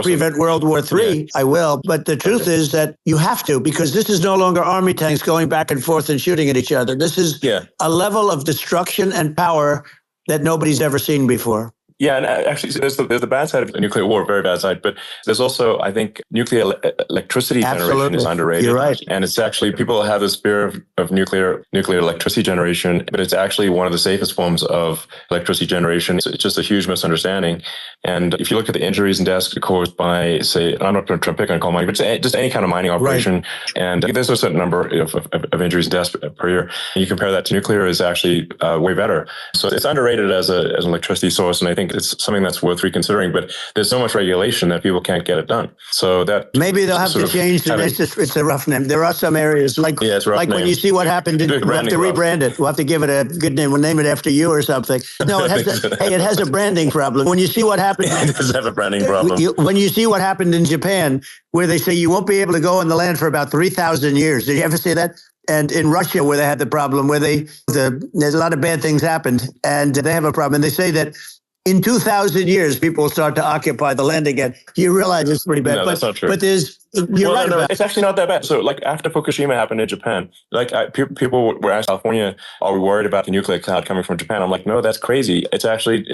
prevent World War III, I will. But the truth is that you have to, because this is no longer army tanks going back and forth and shooting at each other. This is a level of destruction and power that nobody's ever seen before. Yeah, and actually, there's the bad side of the nuclear war, very bad side, but there's also, I think, nuclear electricity generation is underrated. You're right. And it's actually, people have this fear of nuclear electricity generation, but it's actually one of the safest forms of electricity generation. It's just a huge misunderstanding. And if you look at the injuries and deaths caused by, say, I'm not going to pick on coal mining, but just any kind of mining operation, and there's a certain number of injuries and deaths per year. And you compare that to nuclear, is actually way better. So it's underrated as an electricity source, and I think think it's something that's worth reconsidering. But there's so much regulation that people can't get it done. So that maybe they'll have to change the name. It's a rough name. There are some areas like when you see what happened, we'll have to rebrand it. We'll have to give it a good name. We'll name it after you or something. No, it has a branding problem. When you see what happened, it does have a branding problem. When you see what happened in Japan, where they say you won't be able to go on the land for about 3,000 years. Did you ever see that? And in Russia, where they had the problem, where there's a lot of bad things happened, and they have a problem. And they say that in 2,000 years, people will start to occupy the land again. You realize it's pretty bad. No, that's not true. But you're right about it. It's actually not that bad. So like after Fukushima happened in Japan, people were asked California, are we worried about the nuclear cloud coming from Japan? I'm like, no, that's crazy. It's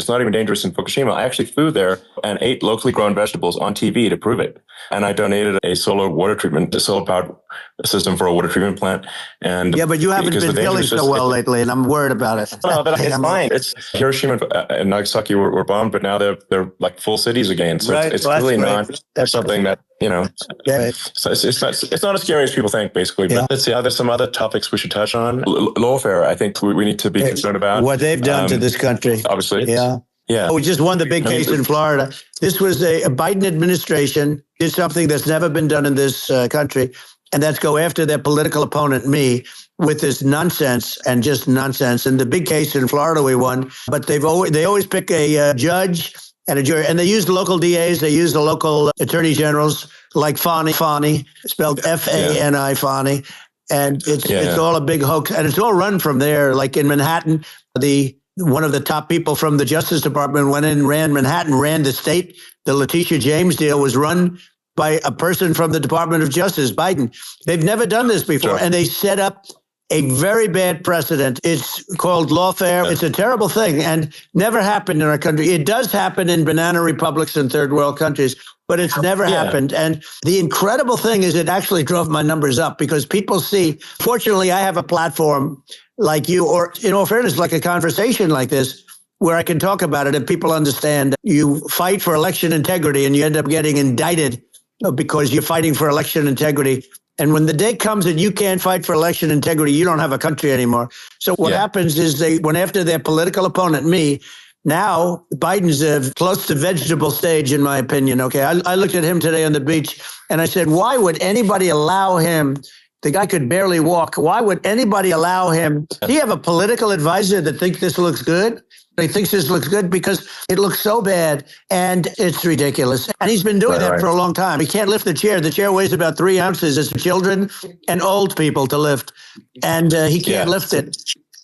not even dangerous in Fukushima. I actually flew there and ate locally grown vegetables on TV to prove it. And I donated a solar powered system for a water treatment plant. And yeah, but you haven't been feeling so well lately, and I'm worried about it. No, but it's fine. It's Hiroshima and Nagasaki were bombed, but now they're like full cities again. So it's really not something that, so it's not as scary as people think, basically. But let's see, there's some other topics we should touch on. Lawfare, I think we need to be concerned about. What they've done to this country. Obviously. Yeah. We just won the big case in Florida. This was a Biden administration did something that's never been done in this country, and that's go after their political opponent, me, with this nonsense and just nonsense. And the big case in Florida we won, but they always pick a judge and a jury, and they use the local DAs, they use the local attorney generals, like Fani, spelled Fani, Fani, and it's all a big hoax, and it's all run from there. Like in Manhattan, one of the top people from the Justice Department went in, ran Manhattan, ran the state. The Letitia James deal was run by a person from the Department of Justice, Biden. They've never done this before, and they set up a very bad precedent. It's called lawfare. It's a terrible thing and never happened in our country. It does happen in banana republics and third world countries, but it's never happened. And the incredible thing is it actually drove my numbers up because people see, fortunately, I have a platform like you, or in all fairness, like a conversation like this, where I can talk about it and people understand. You fight for election integrity and you end up getting indicted because you're fighting for election integrity. And when the day comes that you can't fight for election integrity, you don't have a country anymore. So what happens is they went after their political opponent, me. Now, Biden's close to vegetable stage, in my opinion. Okay, I looked at him today on the beach and I said, why would anybody allow him? The guy could barely walk. Why would anybody allow him? Do you have a political advisor that thinks this looks good? He thinks this looks good because it looks so bad and it's ridiculous. And he's been doing that for a long time. He can't lift the chair. The chair weighs about 3 ounces. It's for children and old people to lift. And he can't lift it.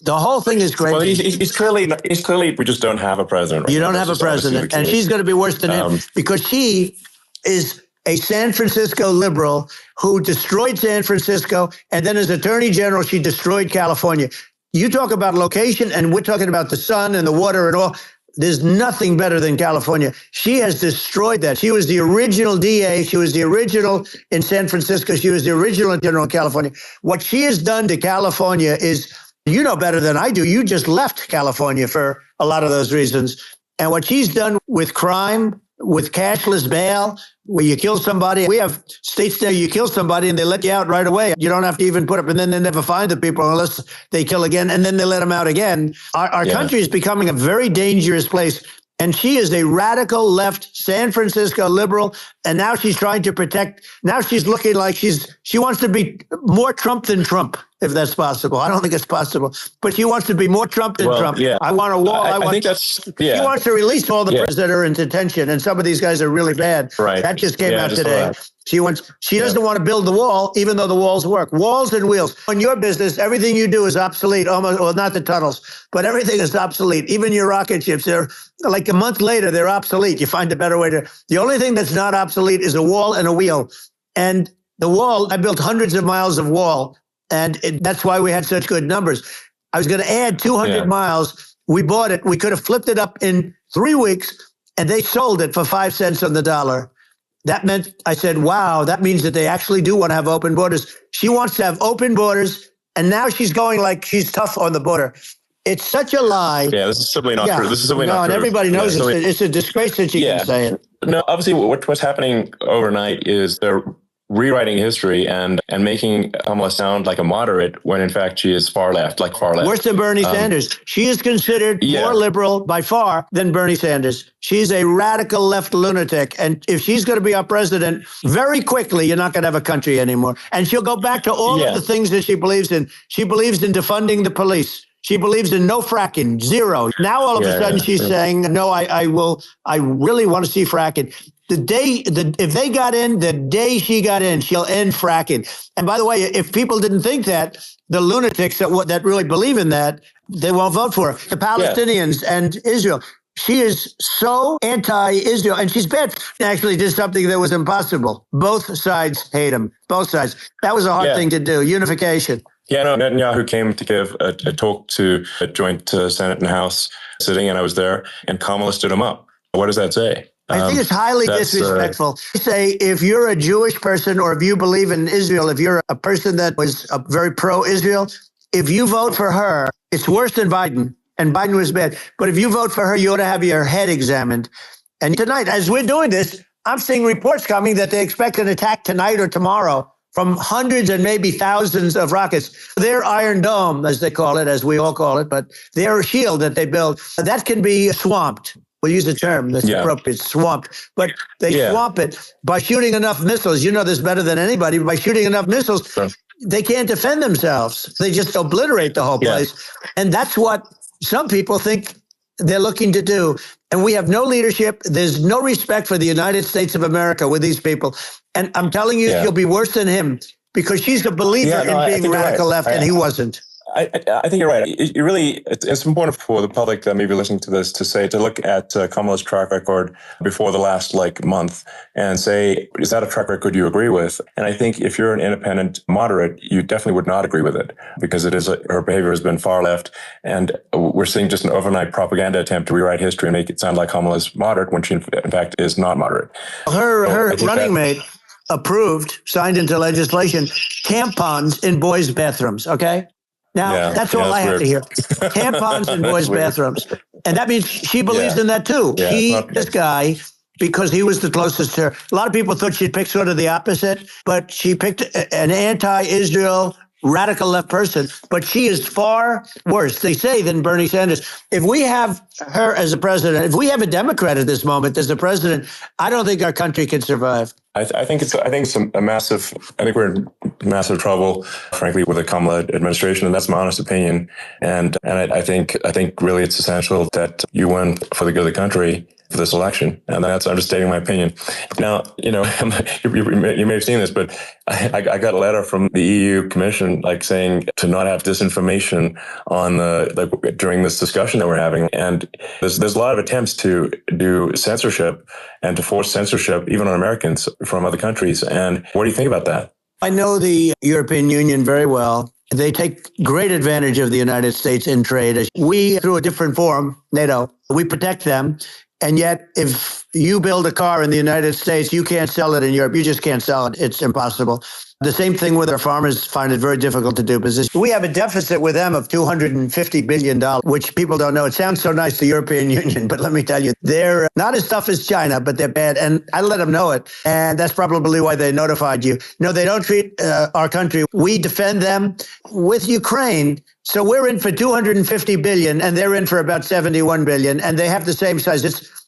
The whole thing is great. Well, he's clearly, we just don't have a president. Right? You don't have a president. And she's going to be worse than him because she is a San Francisco liberal who destroyed San Francisco. And then as Attorney General, she destroyed California. You talk about location, and we're talking about the sun and the water and all. There's nothing better than California. She has destroyed that. She was the original DA. She was the original in San Francisco. She was the original general in California. What she has done to California is, you know better than I do. You just left California for a lot of those reasons. And what she's done with crime, with cashless bail, where you kill somebody. We have states there you kill somebody and they let you out right away. You don't have to even put up, and then they never find the people unless they kill again, and then they let them out again. Our country is becoming a very dangerous place. And she is a radical left San Francisco liberal. And now she's trying to protect. Now she's looking like she wants to be more Trump than Trump, if that's possible. I don't think it's possible, but she wants to be more Trump than Trump. Yeah. I want a wall. I think that's, She wants to release all the prisoners that are in detention. And some of these guys are really bad. Right. That just came out today. She doesn't want to build the wall, even though the walls work. Walls and wheels. In your business, everything you do is obsolete. Almost, well, not the tunnels, but everything is obsolete. Even your rocket ships, they're like a month later, they're obsolete. You find a better way to. The only thing that's not obsolete is a wall and a wheel. And the wall, I built hundreds of miles of wall, and that's why we had such good numbers. I was going to add 200 miles. We bought it. We could have flipped it up in 3 weeks, and they sold it for 5 cents on the dollar. That meant, I said, wow, that means that they actually do want to have open borders. She wants to have open borders, and now she's going like she's tough on the border. It's such a lie. Yeah, this is simply not true. This is simply not true. No, and everybody knows it's a disgrace that she can say it. No, obviously what's happening overnight is they're rewriting history and making Kamala sound like a moderate when in fact she is far left, like far left. Worse than Bernie Sanders. She is considered more liberal by far than Bernie Sanders. She's a radical left lunatic. And if she's going to be our president, very quickly, you're not going to have a country anymore. And she'll go back to all of the things that she believes in. She believes in defunding the police. She believes in no fracking, zero. Now, all of a sudden, she's saying, no, I really want to see fracking. If they got in, the day she got in, she'll end fracking. And by the way, if people didn't think that, the lunatics that really believe in that, they won't vote for her. The Palestinians and Israel. She is so anti-Israel, and she's bad. She actually did something that was impossible. Both sides hate him. Both sides. That was a hard thing to do. Unification. Yeah, no, Netanyahu came to give a talk to a joint Senate and House sitting, and I was there, and Kamala stood him up. What does that say? I think it's highly disrespectful. Say, if you're a Jewish person or if you believe in Israel, if you're a person that was very pro-Israel, if you vote for her, it's worse than Biden, and Biden was bad. But if you vote for her, you ought to have your head examined. And tonight, as we're doing this, I'm seeing reports coming that they expect an attack tonight or tomorrow from hundreds and maybe thousands of rockets. Their Iron Dome, as they call it, as we all call it, but their shield that they build, that can be swamped. We'll use a term that's appropriate, swamped. But they swamp it by shooting enough missiles. You know this better than anybody. By shooting enough missiles, they can't defend themselves. They just obliterate the whole place. And that's what some people think they're looking to do. And we have no leadership. There's no respect for the United States of America with these people. And I'm telling you, you'll be worse than him because she's a believer in being radical left, and he wasn't. I think you're right. It's important for the public that may be listening to this to look at Kamala's track record before the last month and say, is that a track record you agree with? And I think if you're an independent moderate, you definitely would not agree with it because her behavior has been far left. And we're seeing just an overnight propaganda attempt to rewrite history and make it sound like Kamala's moderate when she in fact is not moderate. Her running mate approved, signed into legislation, tampons in boys' bathrooms, okay? Now, that's all I have to hear. Tampons in boys' bathrooms. And that means she believes in that too. This guy, because he was the closest to her. A lot of people thought she'd pick sort of the opposite, but she picked an anti-Israel radical left person, but she is far worse, they say, than Bernie Sanders. If we have her as a president, if we have a Democrat at this moment as a president, I don't think our country can survive. I think we're in massive trouble, frankly, with the Kamala administration, and that's my honest opinion. And I think really it's essential that you win for the good of the country for this election, and that's understating my opinion. Now, you may have seen this, but I got a letter from the EU Commission, saying to not have disinformation on during this discussion that we're having. And there's a lot of attempts to do censorship and to force censorship, even on Americans from other countries. And what do you think about that? I know the European Union very well. They take great advantage of the United States in trade. We, through a different forum, NATO, we protect them. And yet, if you build a car in the United States, you can't sell it in Europe. You just can't sell it. It's impossible. The same thing with our farmers find it very difficult to do business. We have a deficit with them of $250 billion, which people don't know. It sounds so nice, the European Union, but let me tell you, they're not as tough as China, but they're bad. And I let them know it. And that's probably why they notified you. No, they don't treat our country. We defend them with Ukraine. So we're in for $250 billion, and they're in for about $71 billion, and they have the same size.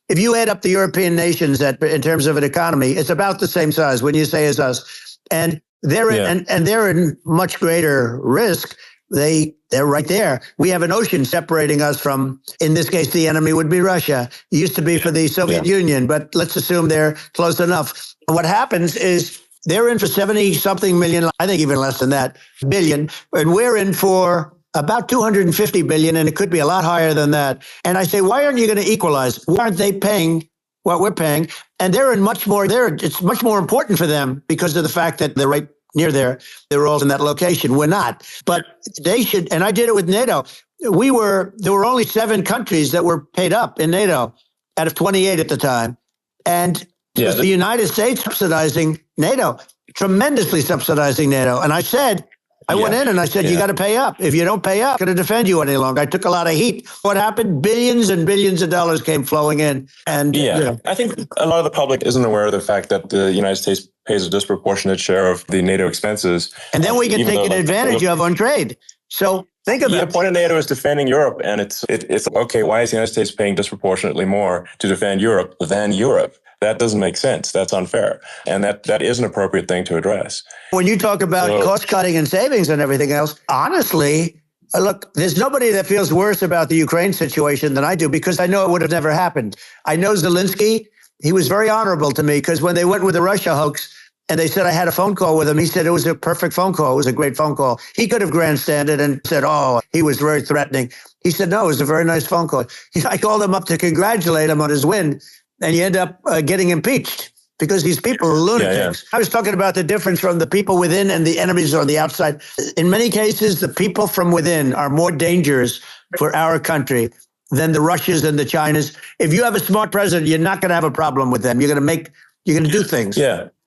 If you add up the European nations in terms of an economy, it's about the same size when you say as us. And they're in much greater risk. They're right there. We have an ocean separating us from, in this case, the enemy would be Russia. It used to be for the Soviet Union, but let's assume they're close enough. What happens is they're in for 70-something million, I think even less than that, billion, and we're in for about 250 billion, and it could be a lot higher than that. And I say, why aren't you going to equalize? Why aren't they paying what we're paying? And they're in much more there. It's much more important for them because of the fact that they're right near there. They're all in that location. We're not, but they should. And I did it with NATO. There were only 7 countries that were paid up in NATO out of 28 at the time. And the United States subsidizing NATO, tremendously subsidizing NATO. And I said, I went in and I said, you got to pay up. If you don't pay up, I'm going to defend you any longer. I took a lot of heat. What happened? Billions and billions of dollars came flowing in. And I think a lot of the public isn't aware of the fact that the United States pays a disproportionate share of the NATO expenses. And then we get taken advantage of on trade. So think of it. The point of NATO is defending Europe. And it's okay, why is the United States paying disproportionately more to defend Europe than Europe? That doesn't make sense. That's unfair. And that is an appropriate thing to address. When you talk about cost cutting and savings and everything else, honestly, look, there's nobody that feels worse about the Ukraine situation than I do, because I know it would have never happened. I know Zelensky. He was very honorable to me, because when they went with the Russia hoax and they said I had a phone call with him, he said it was a perfect phone call. It was a great phone call. He could have grandstanded and said, oh, he was very threatening. He said, no, it was a very nice phone call. I called him up to congratulate him on his win. And you end up getting impeached because these people are lunatics. I was talking about the difference from the people within and the enemies on the outside. In many cases, the people from within are more dangerous for our country than the Russians and the Chinas. If you have a smart president, you're not going to have a problem with them. You're going to do things.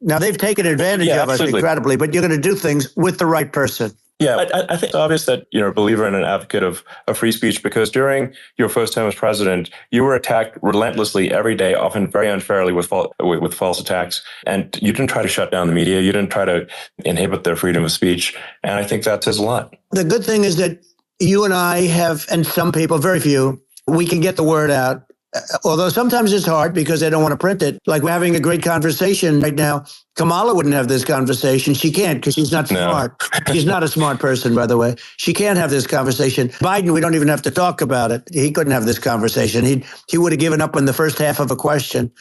Now, they've taken advantage of us incredibly, but you're going to do things with the right person. I think it's obvious that you're a believer and an advocate of free speech, because during your first term as president, you were attacked relentlessly every day, often very unfairly with false attacks. And you didn't try to shut down the media. You didn't try to inhibit their freedom of speech. And I think that says a lot. The good thing is that you and I have, and some people, very few, we can get the word out. Although sometimes it's hard because they don't want to print it. Like we're having a great conversation right now. Kamala wouldn't have this conversation. She can't because she's not smart. She's not a smart person, by the way. She can't have this conversation. Biden, we don't even have to talk about it. He couldn't have this conversation. He would have given up in the first half of a question.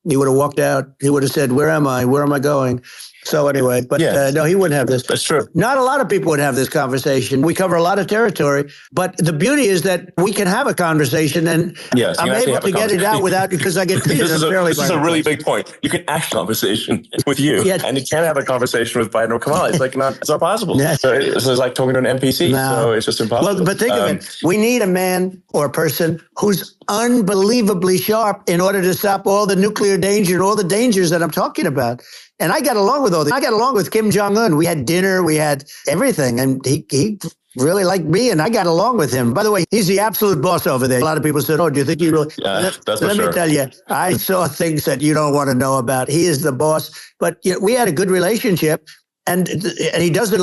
He would have walked out. He would have said, where am I? Where am I going? So anyway, but no, he wouldn't have this. That's true. Not a lot of people would have this conversation. We cover a lot of territory, but the beauty is that we can have a conversation, and I'm able to get it out without, because I get treated unfairly. This is a really big point. You can have a conversation with you, and you can't have a conversation with Biden or Kamala. It's not possible. So it's like talking to an NPC. No. So it's just impossible. Well, but think of it. We need a man or a person who's unbelievably sharp in order to stop all the nuclear danger and all the dangers that I'm talking about. And I got along with all this. I got along with Kim Jong-un. We had dinner. We had everything. And he really liked me, and I got along with him. By the way, he's the absolute boss over there. A lot of people said, oh, do you think he really... Let me tell you, I saw things that you don't want to know about. He is the boss. But we had a good relationship. And he doesn't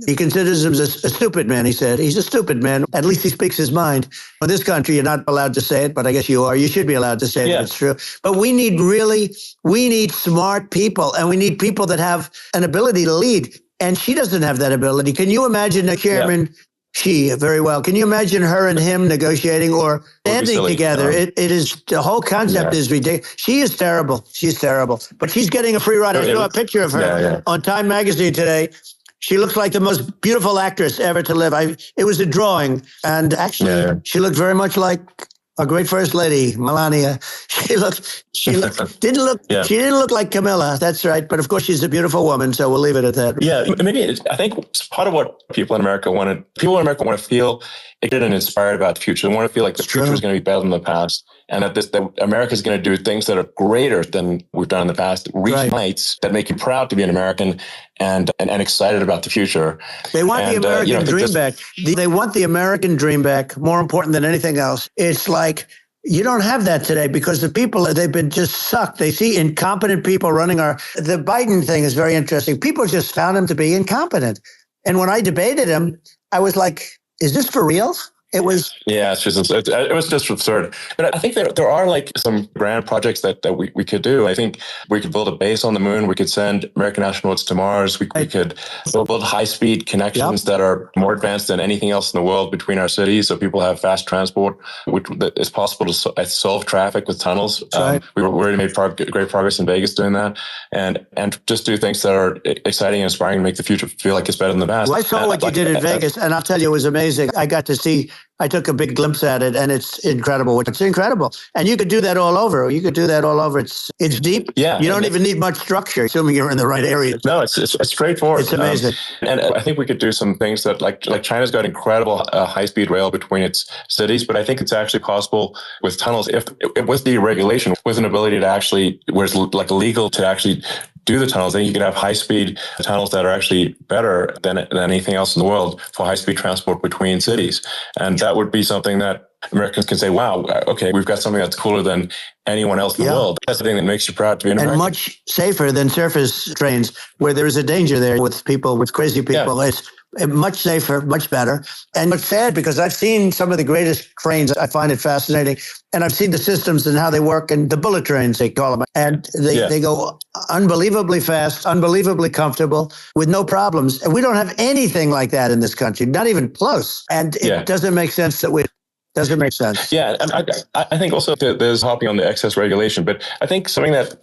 he considers him a stupid man, he said. He's a stupid man. At least he speaks his mind. In this country, you're not allowed to say it, but I guess you are. You should be allowed to say that it's true. But we need smart people, and we need people that have an ability to lead. And she doesn't have that ability. Can you imagine a chairman? She, very well. Can you imagine her and him negotiating or standing together? It is, the whole concept is ridiculous. She is terrible. She's terrible. But she's getting a free ride. I saw a picture of her on Time Magazine today. She looks like the most beautiful actress ever to live. It was a drawing. And actually, she looked very much like our great first lady, Melania. She didn't look like Camilla. That's right. But of course, she's a beautiful woman. So we'll leave it at that. Yeah, maybe I think part of what people in America want to feel excited and inspired about the future. They want to feel like the future is going to be better than the past, and that America is going to do things that are greater than we've done in the past. Reach heights that make you proud to be an American and excited about the future. They want the American dream back. They want the American dream back. More important than anything else. It's like, you don't have that today because the people, they've been just sucked. They see incompetent people running the Biden thing is very interesting. People just found him to be incompetent. And when I debated him, I was like, is this for real? It was. Yeah, it was just absurd. But I think there are like some grand projects that we could do. I think we could build a base on the moon. We could send American astronauts to Mars. We could build high-speed connections that are more advanced than anything else in the world between our cities, so people have fast transport, which is possible to solve traffic with tunnels. We already made great progress in Vegas doing that, and just do things that are exciting and inspiring and make the future feel like it's better than the past. Well, I saw what you did in Vegas, and I'll tell you, it was amazing. I got to see. I took a big glimpse at it, and it's incredible. It's incredible. And you could do that all over. It's deep. Yeah. You don't even need much structure, assuming you're in the right area. No, it's straightforward. It's amazing. And I think we could do some things that, like China's got incredible high-speed rail between its cities, but I think it's actually possible with tunnels, if with the regulation, with an ability to actually, where it's like illegal to actually do the tunnels, then you could have high-speed tunnels that are actually better than anything else in the world for high-speed transport between cities. And that would be something that Americans can say, wow, okay, we've got something that's cooler than anyone else in the world. That's the thing that makes you proud to be an American. And much safer than surface trains, where there is a danger there with people, with crazy people. It's much safer, much better. And it's sad because I've seen some of the greatest trains. I find it fascinating. And I've seen the systems and how they work, and the bullet trains, they call them. And they go unbelievably fast, unbelievably comfortable, with no problems. And we don't have anything like that in this country, not even close. And it doesn't make sense that doesn't make sense. Yeah, and I think also there's hopping on the excess regulation, but I think something that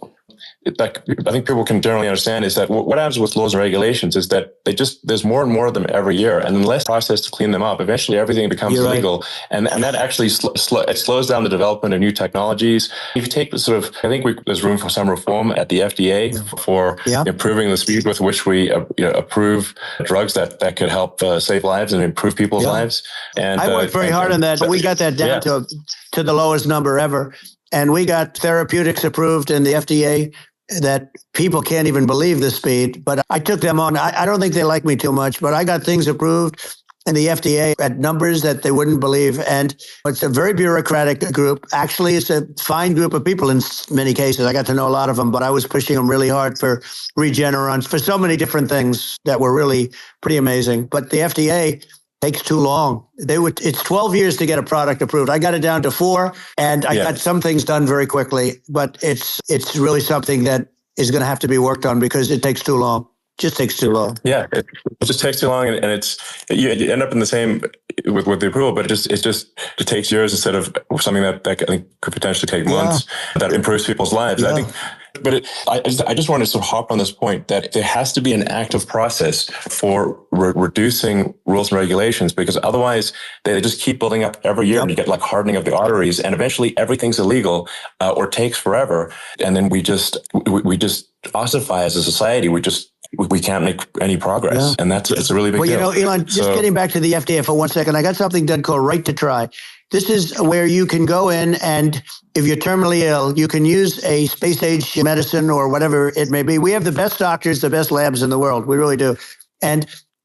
I think people can generally understand is that what happens with laws and regulations is that there's more and more of them every year, and unless process to clean them up, eventually everything becomes illegal, and that actually it slows down the development of new technologies. If you take I think there's room for some reform at the FDA for improving the speed with which we approve drugs that could help save lives and improve people's lives. And I worked very hard on that, but we got that down to the lowest number ever. And we got therapeutics approved in the FDA that people can't even believe the speed. But I took them on. I don't think they like me too much, but I got things approved in the FDA at numbers that they wouldn't believe. And it's a very bureaucratic group. Actually, it's a fine group of people in many cases. I got to know a lot of them, but I was pushing them really hard for Regenerons, for so many different things that were really pretty amazing. But the FDA takes too long. It's 12 years to get a product approved. I got it down to 4, and I got some things done very quickly, but it's really something that is going to have to be worked on because it takes too long. Just takes too long. Yeah, it just takes too long, and you end up in the same with the approval, but it takes years instead of something that I think could potentially take months. That improves people's lives. I think. But I just want to sort of hop on this point that there has to be an active process for reducing rules and regulations, because otherwise they just keep building up every year and you get like hardening of the arteries, and eventually everything's illegal or takes forever. And then we just ossify as a society. We can't make any progress. And it's a really big deal. Elon, just getting back to the FDA for 1 second, I got something done called Right to Try. This is where you can go in, and if you're terminally ill, you can use a space-age medicine or whatever it may be. We have the best doctors, the best labs in the world. We really do.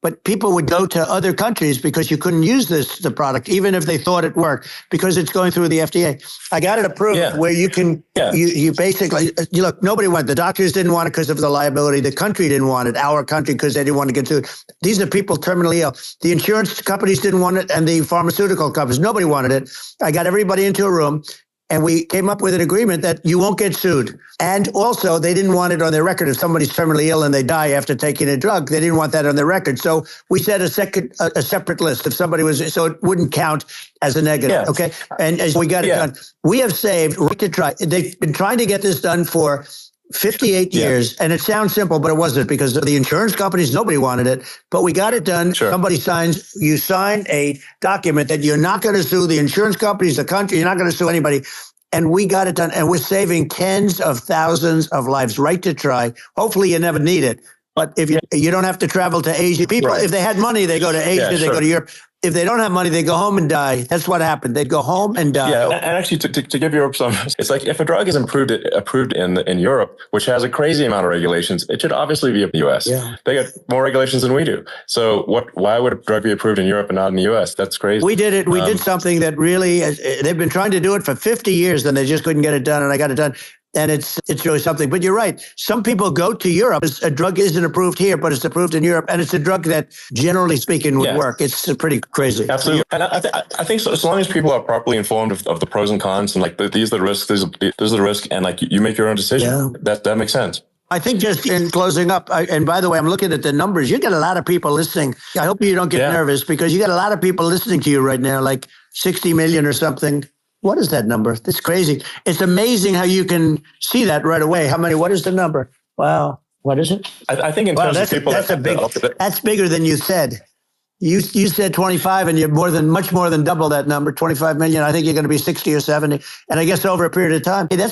But people would go to other countries because you couldn't use the product, even if they thought it worked, because it's going through the FDA. I got it approved where you can, you basically, look, nobody wanted it. The doctors didn't want it because of the liability. The country didn't want it, our country, because they didn't want to get sued. These are people terminally ill. The insurance companies didn't want it, and the pharmaceutical companies, nobody wanted it. I got everybody into a room, and we came up with an agreement that you won't get sued. And also, they didn't want it on their record. If somebody's terminally ill and they die after taking a drug, they didn't want that on their record. So we set a separate list if somebody was, so it wouldn't count as a negative. Okay. And as we got it done, we have saved Right to Try. They've been trying to get this done for 58 years. And it sounds simple, but it wasn't, because the insurance companies, nobody wanted it, but we got it done. Somebody you sign a document that you're not going to sue the insurance companies, the country, you're not going to sue anybody. And we got it done. And we're saving tens of thousands of lives. Right to Try. Hopefully you never need it. But if you don't have to travel to Asia. People, if they had money, they go to Asia, they go to Europe. If they don't have money, they go home and die. That's what happened. They'd go home and die. Yeah, and actually, to give Europe some, it's like if a drug is approved in Europe, which has a crazy amount of regulations, it should obviously be in the U.S. They got more regulations than we do. So why would a drug be approved in Europe and not in the U.S.? That's crazy. We did it. We did something that really, they've been trying to do it for 50 years, and they just couldn't get it done, and I got it done. And it's really something. But you're right. Some people go to Europe. A drug isn't approved here, but it's approved in Europe. And it's a drug that, generally speaking, would work. It's pretty crazy. Absolutely. And I think so, as long as people are properly informed of the pros and cons, and like these are the risks, these are the risks, and like you make your own decision. That makes sense. I think just in closing up, and by the way, I'm looking at the numbers. You get a lot of people listening. I hope you don't get nervous, because you got a lot of people listening to you right now, like 60 million or something. What is that number? That's crazy. It's amazing how you can see that right away. How many? What is the number? Wow. What is it? I think in terms of people, that's bigger than you said. You said 25, and you're much more than double that number, 25 million. I think you're going to be 60 or 70. And I guess over a period of time. Hey,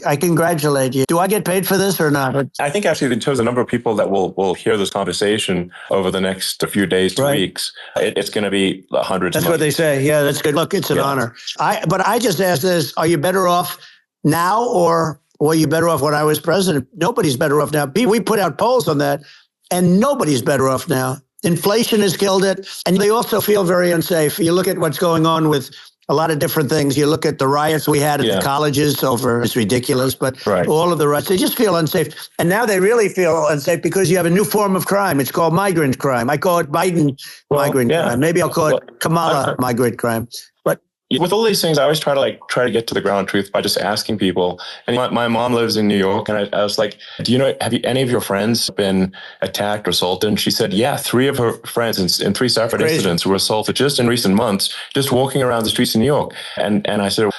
I congratulate you. Do I get paid for this or not? I think actually, in terms of the number of people that will hear this conversation over the next few days to weeks, it's going to be hundreds. That's what they say. Yeah, that's good. Look, it's an honor. But I just asked this: are you better off now or well, you're better off when I was president. Nobody's better off now. We put out polls on that, and nobody's better off now. Inflation has killed it, and they also feel very unsafe. You look at what's going on with a lot of different things. You look at the riots we had at the colleges over, it's ridiculous, but all of the riots, they just feel unsafe. And now they really feel unsafe because you have a new form of crime. It's called migrant crime. I call it Biden migrant crime. Maybe I'll call it Kamala migrant crime. But with all these things, I always try to get to the ground truth by just asking people. And my mom lives in New York, and I was like, "Do you know? Have any of your friends been attacked or assaulted?" And she said, "Yeah, 3 of her friends in 3 separate incidents were assaulted just in recent months, just walking around the streets in New York." And I said,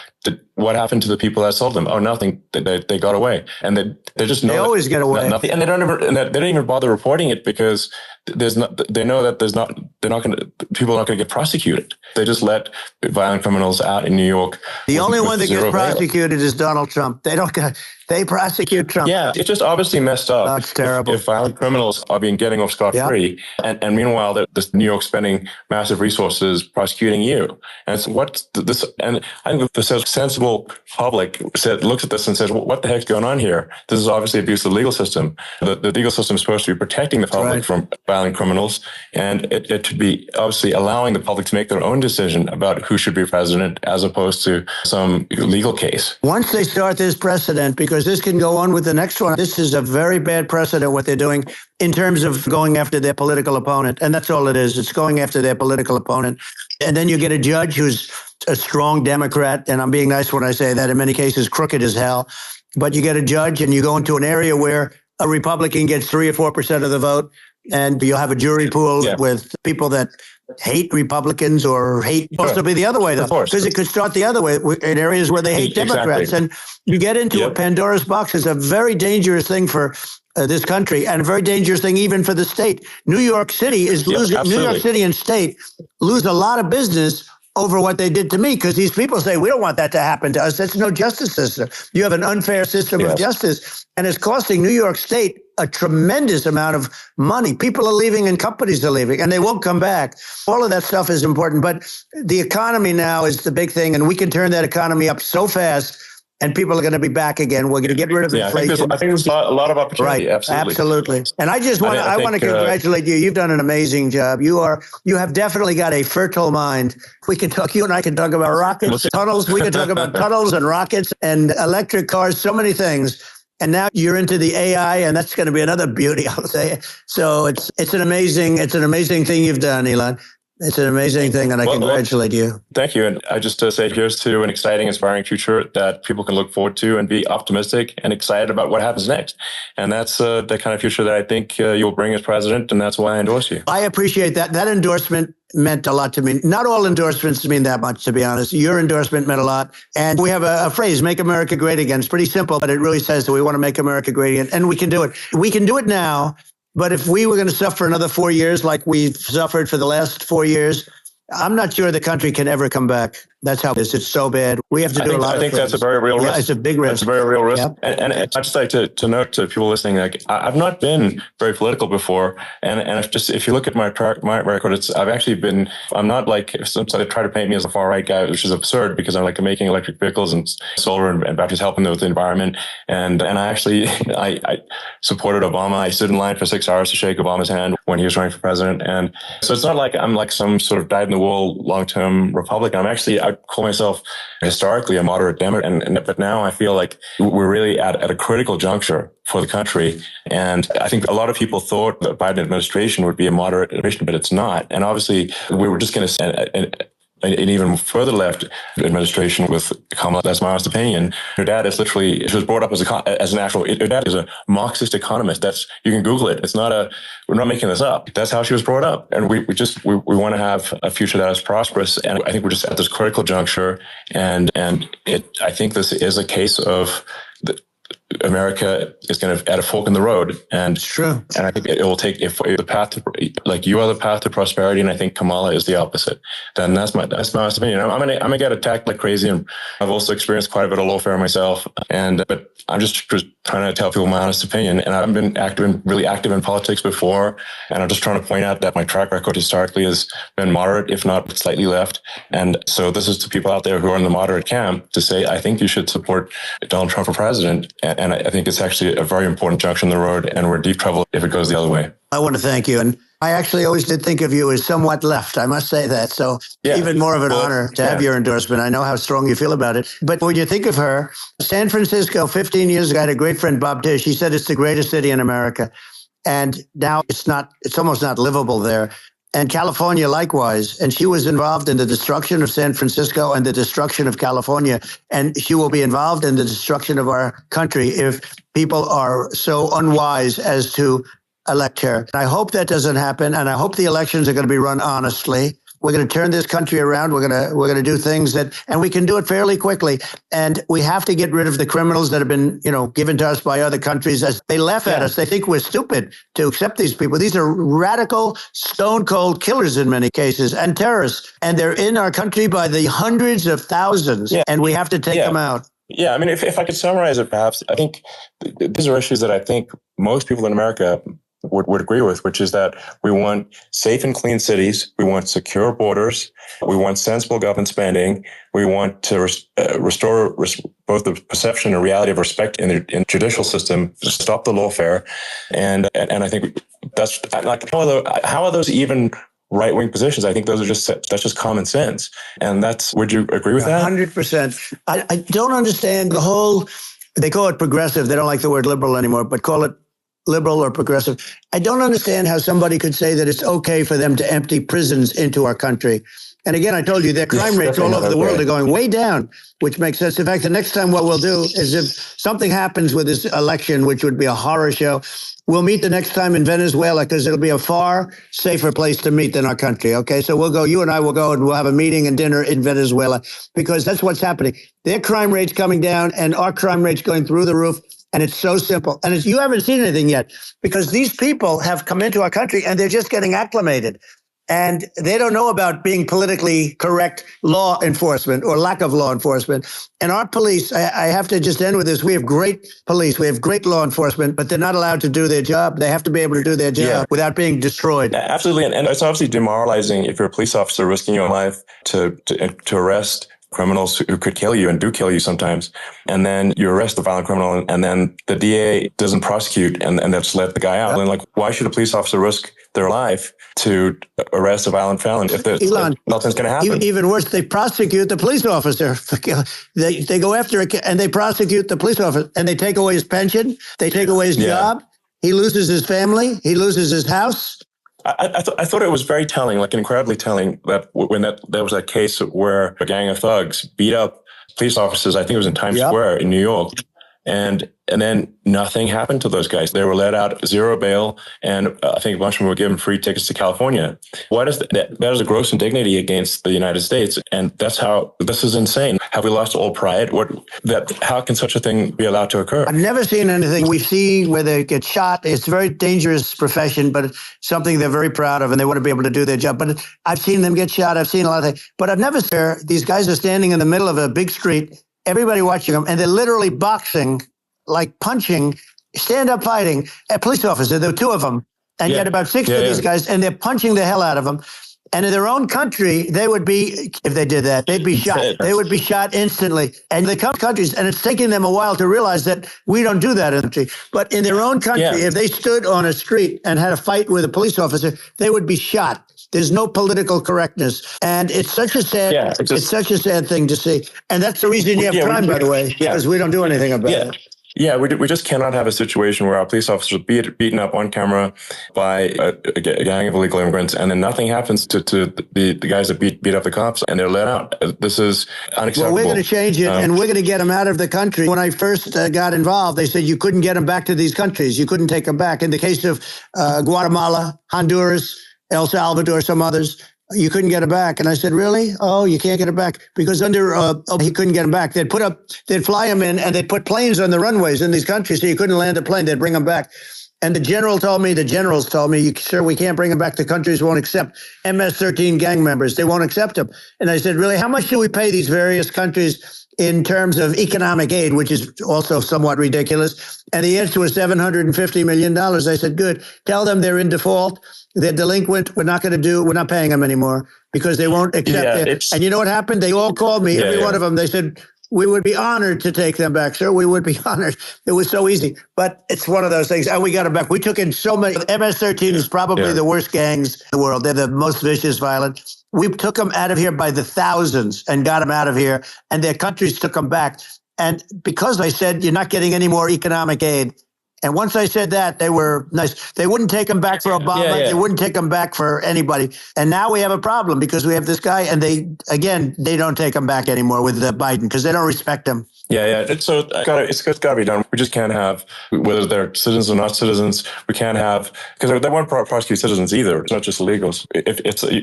"What happened to the people that assaulted them?" "Oh, nothing. They got away." And they just know they always get away. Nothing, and they don't even bother reporting it because they know that people are not going to get prosecuted. They just let violent criminals out in New York. The only one that gets prosecuted is Donald Trump. They prosecute Trump. Yeah, it's just obviously messed up. That's terrible. If violent criminals are getting off scot-free, and meanwhile, this New York spending massive resources prosecuting you. And so and I think the sensible public looks at this and says, well, what the heck's going on here? This is obviously abuse of the legal system. The legal system is supposed to be protecting the public from violent criminals, and it should be obviously allowing the public to make their own decision about who should be president as opposed to some legal case. Once they start this precedent, because this can go on with the next one, this is a very bad precedent what they're doing in terms of going after their political opponent. And that's all it is. It's going after their political opponent. And then you get a judge who's a strong Democrat, and I'm being nice when I say that, in many cases crooked as hell. But you get a judge and you go into an area where a Republican gets 3 or 4% of the vote, and you'll have a jury pool with people that hate Republicans or hate possibly the other way, though, because it could start the other way in areas where they hate Democrats. And you get into a Pandora's box. It's a very dangerous thing for this country, and a very dangerous thing even for the state. New York City is losing. New York City and state lose a lot of business over what they did to me, because these people say, we don't want that to happen to us. That's no justice system. You have an unfair system of justice, and it's costing New York State a tremendous amount of money. People are leaving and companies are leaving, and they won't come back. All of that stuff is important, but the economy now is the big thing, and we can turn that economy up so fast, and people are going to be back again. We're going to get rid of inflation. I think there's a lot of opportunity. Right, absolutely. And I just want to congratulate you. You've done an amazing job. You have definitely got a fertile mind. We can talk. You and I can talk about rockets, tunnels. We can talk about tunnels and rockets and electric cars. So many things. And now you're into the AI, and that's going to be another beauty, I'll say. So it's an amazing thing you've done, Elon. It's an amazing thing, and I congratulate you. Thank you. And I just say here's to an exciting, inspiring future that people can look forward to and be optimistic and excited about what happens next. And that's the kind of future that I think you'll bring as president, and that's why I endorse you. I appreciate that. That endorsement meant a lot to me. Not all endorsements mean that much, to be honest. Your endorsement meant a lot. And we have a phrase, make America great again. It's pretty simple, but it really says that we want to make America great again. And we can do it. We can do it now. But if we were going to suffer another 4 years like we've suffered for the last 4 years, I'm not sure the country can ever come back. That's how it is. It's so bad. We have to do a lot of things. I think that's a very real risk. Yeah, it's a big risk. It's a very real risk. Yep. And I'd just like to note to people listening, like, I've not been very political before. And if you look at my record, I've actually been, I'm not like, sometimes they try to paint me as a far right guy, which is absurd because I'm like making electric vehicles and solar and batteries, helping with the environment. And I actually, I supported Obama. I stood in line for 6 hours to shake Obama's hand when he was running for president. And so it's not like I'm like some sort of dyed-in-the-wool long-term Republican. I call myself historically a moderate Democrat, but now I feel like we're really at a critical juncture for the country. And I think a lot of people thought the Biden administration would be a moderate administration, but it's not. And obviously, we were just going to send an even further left administration with Kamala. That's my honest opinion. Her dad is literally, she was brought up as an actual, her dad is a Marxist economist. You can Google it. We're not making this up. That's how she was brought up. And we want to have a future that is prosperous. And I think we're just at this critical juncture. And I think this is a case of America is kind of at a fork in the road, and True. And I think it will take if the path to, like, you are the path to prosperity, and I think Kamala is the opposite. Then that's my honest opinion. I'm gonna get attacked like crazy, and I've also experienced quite a bit of lawfare myself. But I'm just trying to tell people my honest opinion. And I've been really active in politics before, and I'm just trying to point out that my track record historically has been moderate, if not slightly left. And so this is to people out there who are in the moderate camp to say, I think you should support Donald Trump for president. And I think it's actually a very important junction in the road, and we're in deep trouble if it goes the other way. I want to thank you. And I actually always did think of you as somewhat left. I must say that. So even more of an honor to have your endorsement. I know how strong you feel about it. But when you think of her, San Francisco, 15 years ago, I had a great friend, Bob Tish. He said it's the greatest city in America. And now it's almost not livable there. And California likewise. And she was involved in the destruction of San Francisco and the destruction of California. And she will be involved in the destruction of our country if people are so unwise as to elect her. I hope that doesn't happen. And I hope the elections are going to be run honestly. We're going to turn this country around. We're going to do things and we can do it fairly quickly. And we have to get rid of the criminals that have been, given to us by other countries. As they laugh at us, they think we're stupid to accept these people. These are radical, stone cold killers in many cases, and terrorists. And they're in our country by the hundreds of thousands. And we have to take them out. Yeah, I mean, if I could summarize it, perhaps, I think these are issues that I think most people in America would agree with, which is that we want safe and clean cities, we want secure borders, we want sensible government spending, we want to restore both the perception and reality of respect in the judicial system, to stop the lawfare, and I think that's like, how are those even right-wing positions? I think that's just common sense, and would you agree with that? 100%. I don't understand the whole. They call it progressive. They don't like the word liberal anymore, but call it liberal or progressive. I don't understand how somebody could say that it's okay for them to empty prisons into our country. And again, I told you their crime rates all over the world are going way down, which makes sense. In fact, the next time what we'll do is if something happens with this election, which would be a horror show, we'll meet the next time in Venezuela, because it'll be a far safer place to meet than our country. Okay, so you and I will go and we'll have a meeting and dinner in Venezuela, because that's what's happening. Their crime rate's coming down and our crime rate's going through the roof. And it's so simple. And you haven't seen anything yet, because these people have come into our country and they're just getting acclimated. And they don't know about being politically correct law enforcement or lack of law enforcement. And our police, I have to just end with this. We have great police. We have great law enforcement, but they're not allowed to do their job. They have to be able to do their job without being destroyed. Absolutely. And it's obviously demoralizing if you're a police officer risking your life to arrest criminals who could kill you and do kill you sometimes. And then you arrest the violent criminal and then the DA doesn't prosecute and they just let the guy out. And why should a police officer risk their life to arrest a violent felon if nothing's going to happen? Even worse, they prosecute the police officer. They go after it and they prosecute the police officer and they take away his pension. They take away his job. He loses his family. He loses his house. I thought it was very telling, like incredibly telling, that when there was that case where a gang of thugs beat up police officers, I think it was in Times Square in New York, and then nothing happened to those guys. They were let out, zero bail, and I think a bunch of them were given free tickets to California. Why does that is a gross indignity against the United States, and this is insane. Have we lost all pride? How can such a thing be allowed to occur? I've never seen anything. We've seen where they get shot. It's a very dangerous profession, but it's something they're very proud of, and they want to be able to do their job. But I've seen them get shot. I've seen a lot of things, but I've never seen these guys are standing in the middle of a big street, everybody watching them, and they're literally boxing, like punching, stand-up fighting a police officer. There were two of them, and yet about six of these guys, and they're punching the hell out of them. And in their own country, they would be, if they did that, they'd be shot. They would be shot instantly. And they come to countries, and it's taking them a while to realize that we don't do that in the country. But in their own country, if they stood on a street and had a fight with a police officer, they would be shot. There's no political correctness. And it's such a sad, it's such a sad thing to see. And that's the reason you have crime, by the way, because we don't do anything about it. Yeah, we just cannot have a situation where our police officers are beaten up on camera by a gang of illegal immigrants, and then nothing happens to the guys that beat up the cops, and they're let out. This is unacceptable. Well, we're going to change it, and we're going to get them out of the country. When I first got involved, they said you couldn't get them back to these countries. You couldn't take them back. In the case of Guatemala, Honduras, El Salvador, some others, you couldn't get it back. And I said, really? Oh, you can't get it back because he couldn't get them back. They'd fly them in and they'd put planes on the runways in these countries so you couldn't land a plane. They'd bring them back. And the generals told me, sir, we can't bring them back. The countries won't accept MS-13 gang members. They won't accept them. And I said, really, how much do we pay these various countries in terms of economic aid, which is also somewhat ridiculous? And the answer was $750 million. I said, good. Tell them they're in default. They're delinquent. We're not paying them anymore because they won't accept it. And you know what happened? They all called me, every one of them. They said, we would be honored to take them back, sir. We would be honored. It was so easy. But it's one of those things. And we got them back. We took in so many. MS-13 is probably the worst gangs in the world. They're the most vicious, violent. We took them out of here by the thousands and got them out of here. And their countries took them back. And because I said, you're not getting any more economic aid. And once I said that, they were nice. They wouldn't take them back for Obama. They wouldn't take them back for anybody. And now we have a problem because we have this guy, and they don't take them back anymore with Biden because they don't respect him. So it's got to be done. We just can't have, whether they're citizens or not citizens, we can't have, because they won't prosecute citizens either. It's not just illegals.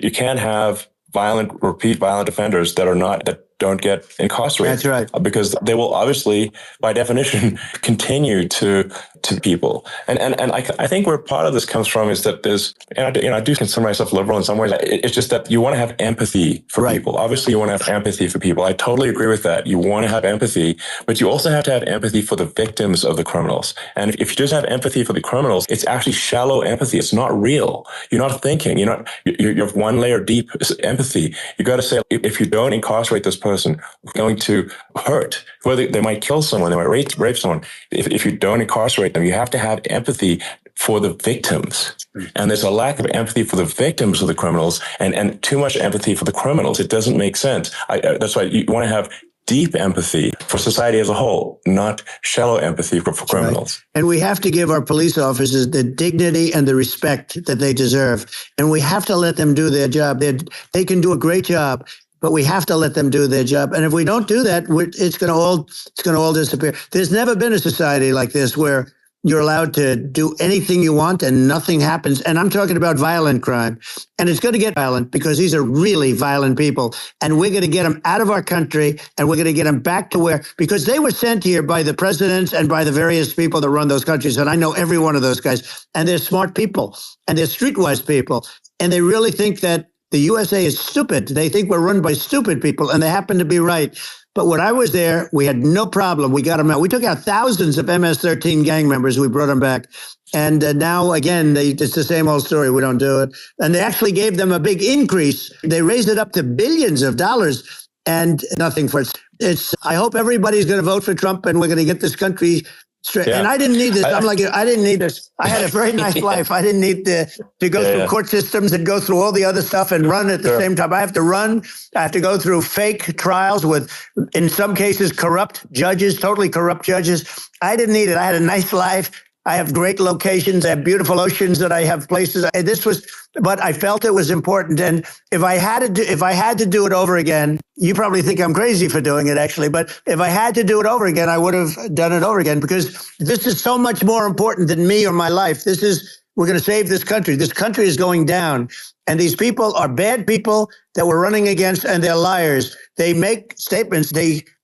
You can't have repeat violent offenders that don't get incarcerated. That's right. Because they will obviously, by definition, continue to people. And I think where part of this comes from is that I do consider myself liberal in some ways. It's just that you want to have empathy for people. Obviously, you want to have empathy for people. I totally agree with that. You want to have empathy, but you also have to have empathy for the victims of the criminals. And if you just have empathy for the criminals, it's actually shallow empathy. It's not real. You're not thinking. You're one layer deep empathy. You got to say, if you don't incarcerate this person, going to hurt, whether they might kill someone, they might rape someone. If you don't incarcerate them, you have to have empathy for the victims. And there's a lack of empathy for the victims of the criminals and too much empathy for the criminals. It doesn't make sense. That's why you want to have deep empathy for society as a whole, not shallow empathy for criminals. Right. And we have to give our police officers the dignity and the respect that they deserve. And we have to let them do their job. They can do a great job, but we have to let them do their job. And if we don't do that, it's going to all disappear. There's never been a society like this where you're allowed to do anything you want and nothing happens. And I'm talking about violent crime. And it's going to get violent because these are really violent people. And we're going to get them out of our country and we're going to get them back to because they were sent here by the presidents and by the various people that run those countries. And I know every one of those guys. And they're smart people and they're streetwise people. And they really think that the USA is stupid. They think we're run by stupid people, and they happen to be right. But when I was there, we had no problem. We got them out. We took out thousands of MS-13 gang members. We brought them back. And now, again, it's the same old story. We don't do it. And they actually gave them a big increase. They raised it up to billions of dollars and nothing for it. I hope everybody's going to vote for Trump, and we're going to get this country straight. Yeah. And I didn't need this. I didn't need this. I had a very nice life. I didn't need to go through court systems and go through all the other stuff and run at the same time. I have to run. I have to go through fake trials with, in some cases, corrupt judges, totally corrupt judges. I didn't need it. I had a nice life. I have great locations. I have beautiful oceans that I have places. But I felt it was important. And if I had to do it over again, you probably think I'm crazy for doing it, actually. But if I had to do it over again, I would have done it over again because this is so much more important than me or my life. We're going to save this country. This country is going down. And these people are bad people that we're running against, and they're liars. They make statements.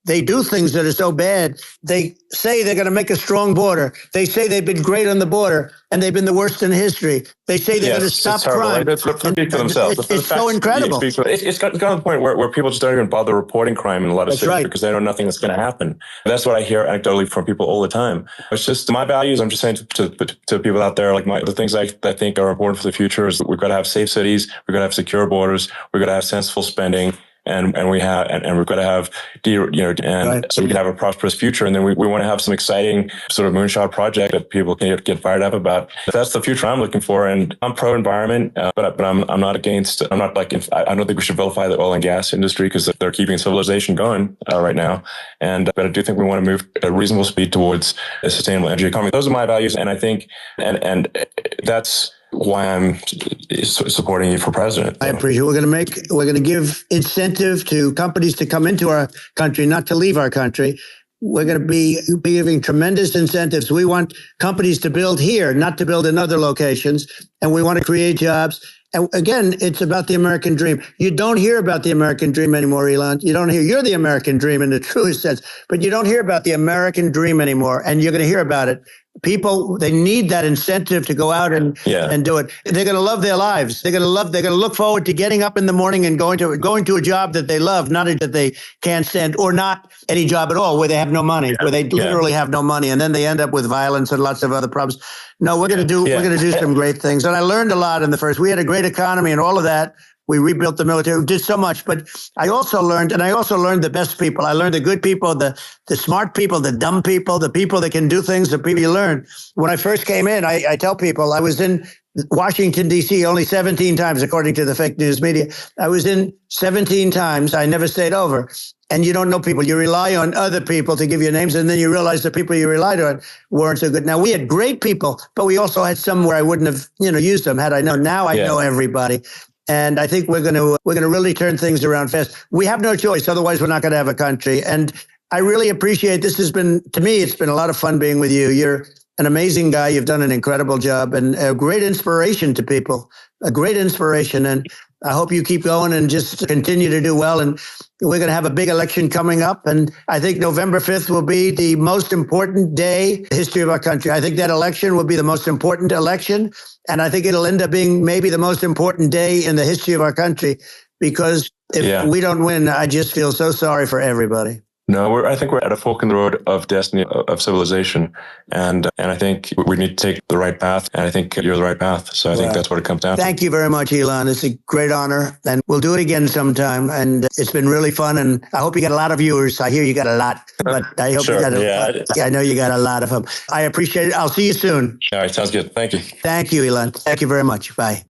They do things that are so bad. They say they're going to make a strong border. They say they've been great on the border, and they've been the worst in history. They say they're going to stop crime. They speak for themselves. It's so incredible. It's got to the point where people just don't even bother reporting crime in a lot of cities because they know nothing that's going to happen. That's what I hear anecdotally from people all the time. It's just my values. I'm just saying to people out there, like the things I think are important for the future is that we've got to have safe cities. We've got to have secure borders. We've got to have sensible spending. And we've got to have, so we can have a prosperous future. And then we want to have some exciting sort of moonshot project that people can get fired up about. That's the future I'm looking for. And I'm pro environment, but I'm not against, I don't think we should vilify the oil and gas industry because they're keeping civilization going right now. But I do think we want to move at a reasonable speed towards a sustainable energy economy. Those are my values. And I think, and that's why I'm supporting you for president. I appreciate it. We're going to give incentive to companies to come into our country, not to leave our country. We're going to be giving tremendous incentives. We want companies to build here, not to build in other locations. And we want to create jobs. And again, it's about the American dream. You don't hear about the American dream anymore, Elon. You don't hear, you're the American dream in the truest sense, but you don't hear about the American dream anymore. And you're going to hear about it. People, they need that incentive to go out and do it. They're going to love their lives. They're going to look forward to getting up in the morning and going to a job that they love, not that they can't stand, or not any job at all where they have no money, where they literally have no money. And then they end up with violence and lots of other problems. No, we're going to do some great things. And I learned a lot in the first. We had a great economy and all of that. We rebuilt the military, we did so much, but I also learned the best people. I learned the good people, the smart people, the dumb people, the people that can do things, the people you learn. When I first came in, I tell people I was in Washington, D.C. only 17 times, according to the fake news media. I was in 17 times. I never stayed over. And you don't know people. You rely on other people to give you names, and then you realize the people you relied on weren't so good. Now, we had great people, but we also had some where I wouldn't have used them had I known. Now I know everybody. And I think we're going to really turn things around fast. We have no choice. Otherwise, we're not going to have a country. And I really appreciate this. To me, it's been a lot of fun being with you. You're an amazing guy. You've done an incredible job and a great inspiration to people, a great inspiration. And I hope you keep going and just continue to do well. And we're going to have a big election coming up. And I think November 5th will be the most important day in the history of our country. I think that election will be the most important election. And I think it'll end up being maybe the most important day in the history of our country, because if we don't win, I just feel so sorry for everybody. No, I think we're at a fork in the road of destiny, of civilization. And I think we need to take the right path. And I think you're the right path. So I think that's what it comes down to. Thank you very much, Elon. It's a great honor. And we'll do it again sometime. And it's been really fun. And I hope you got a lot of viewers. I hear you got a lot, but I hope you got I know you got a lot of them. I appreciate it. I'll see you soon. All right. Sounds good. Thank you. Thank you, Elon. Thank you very much. Bye.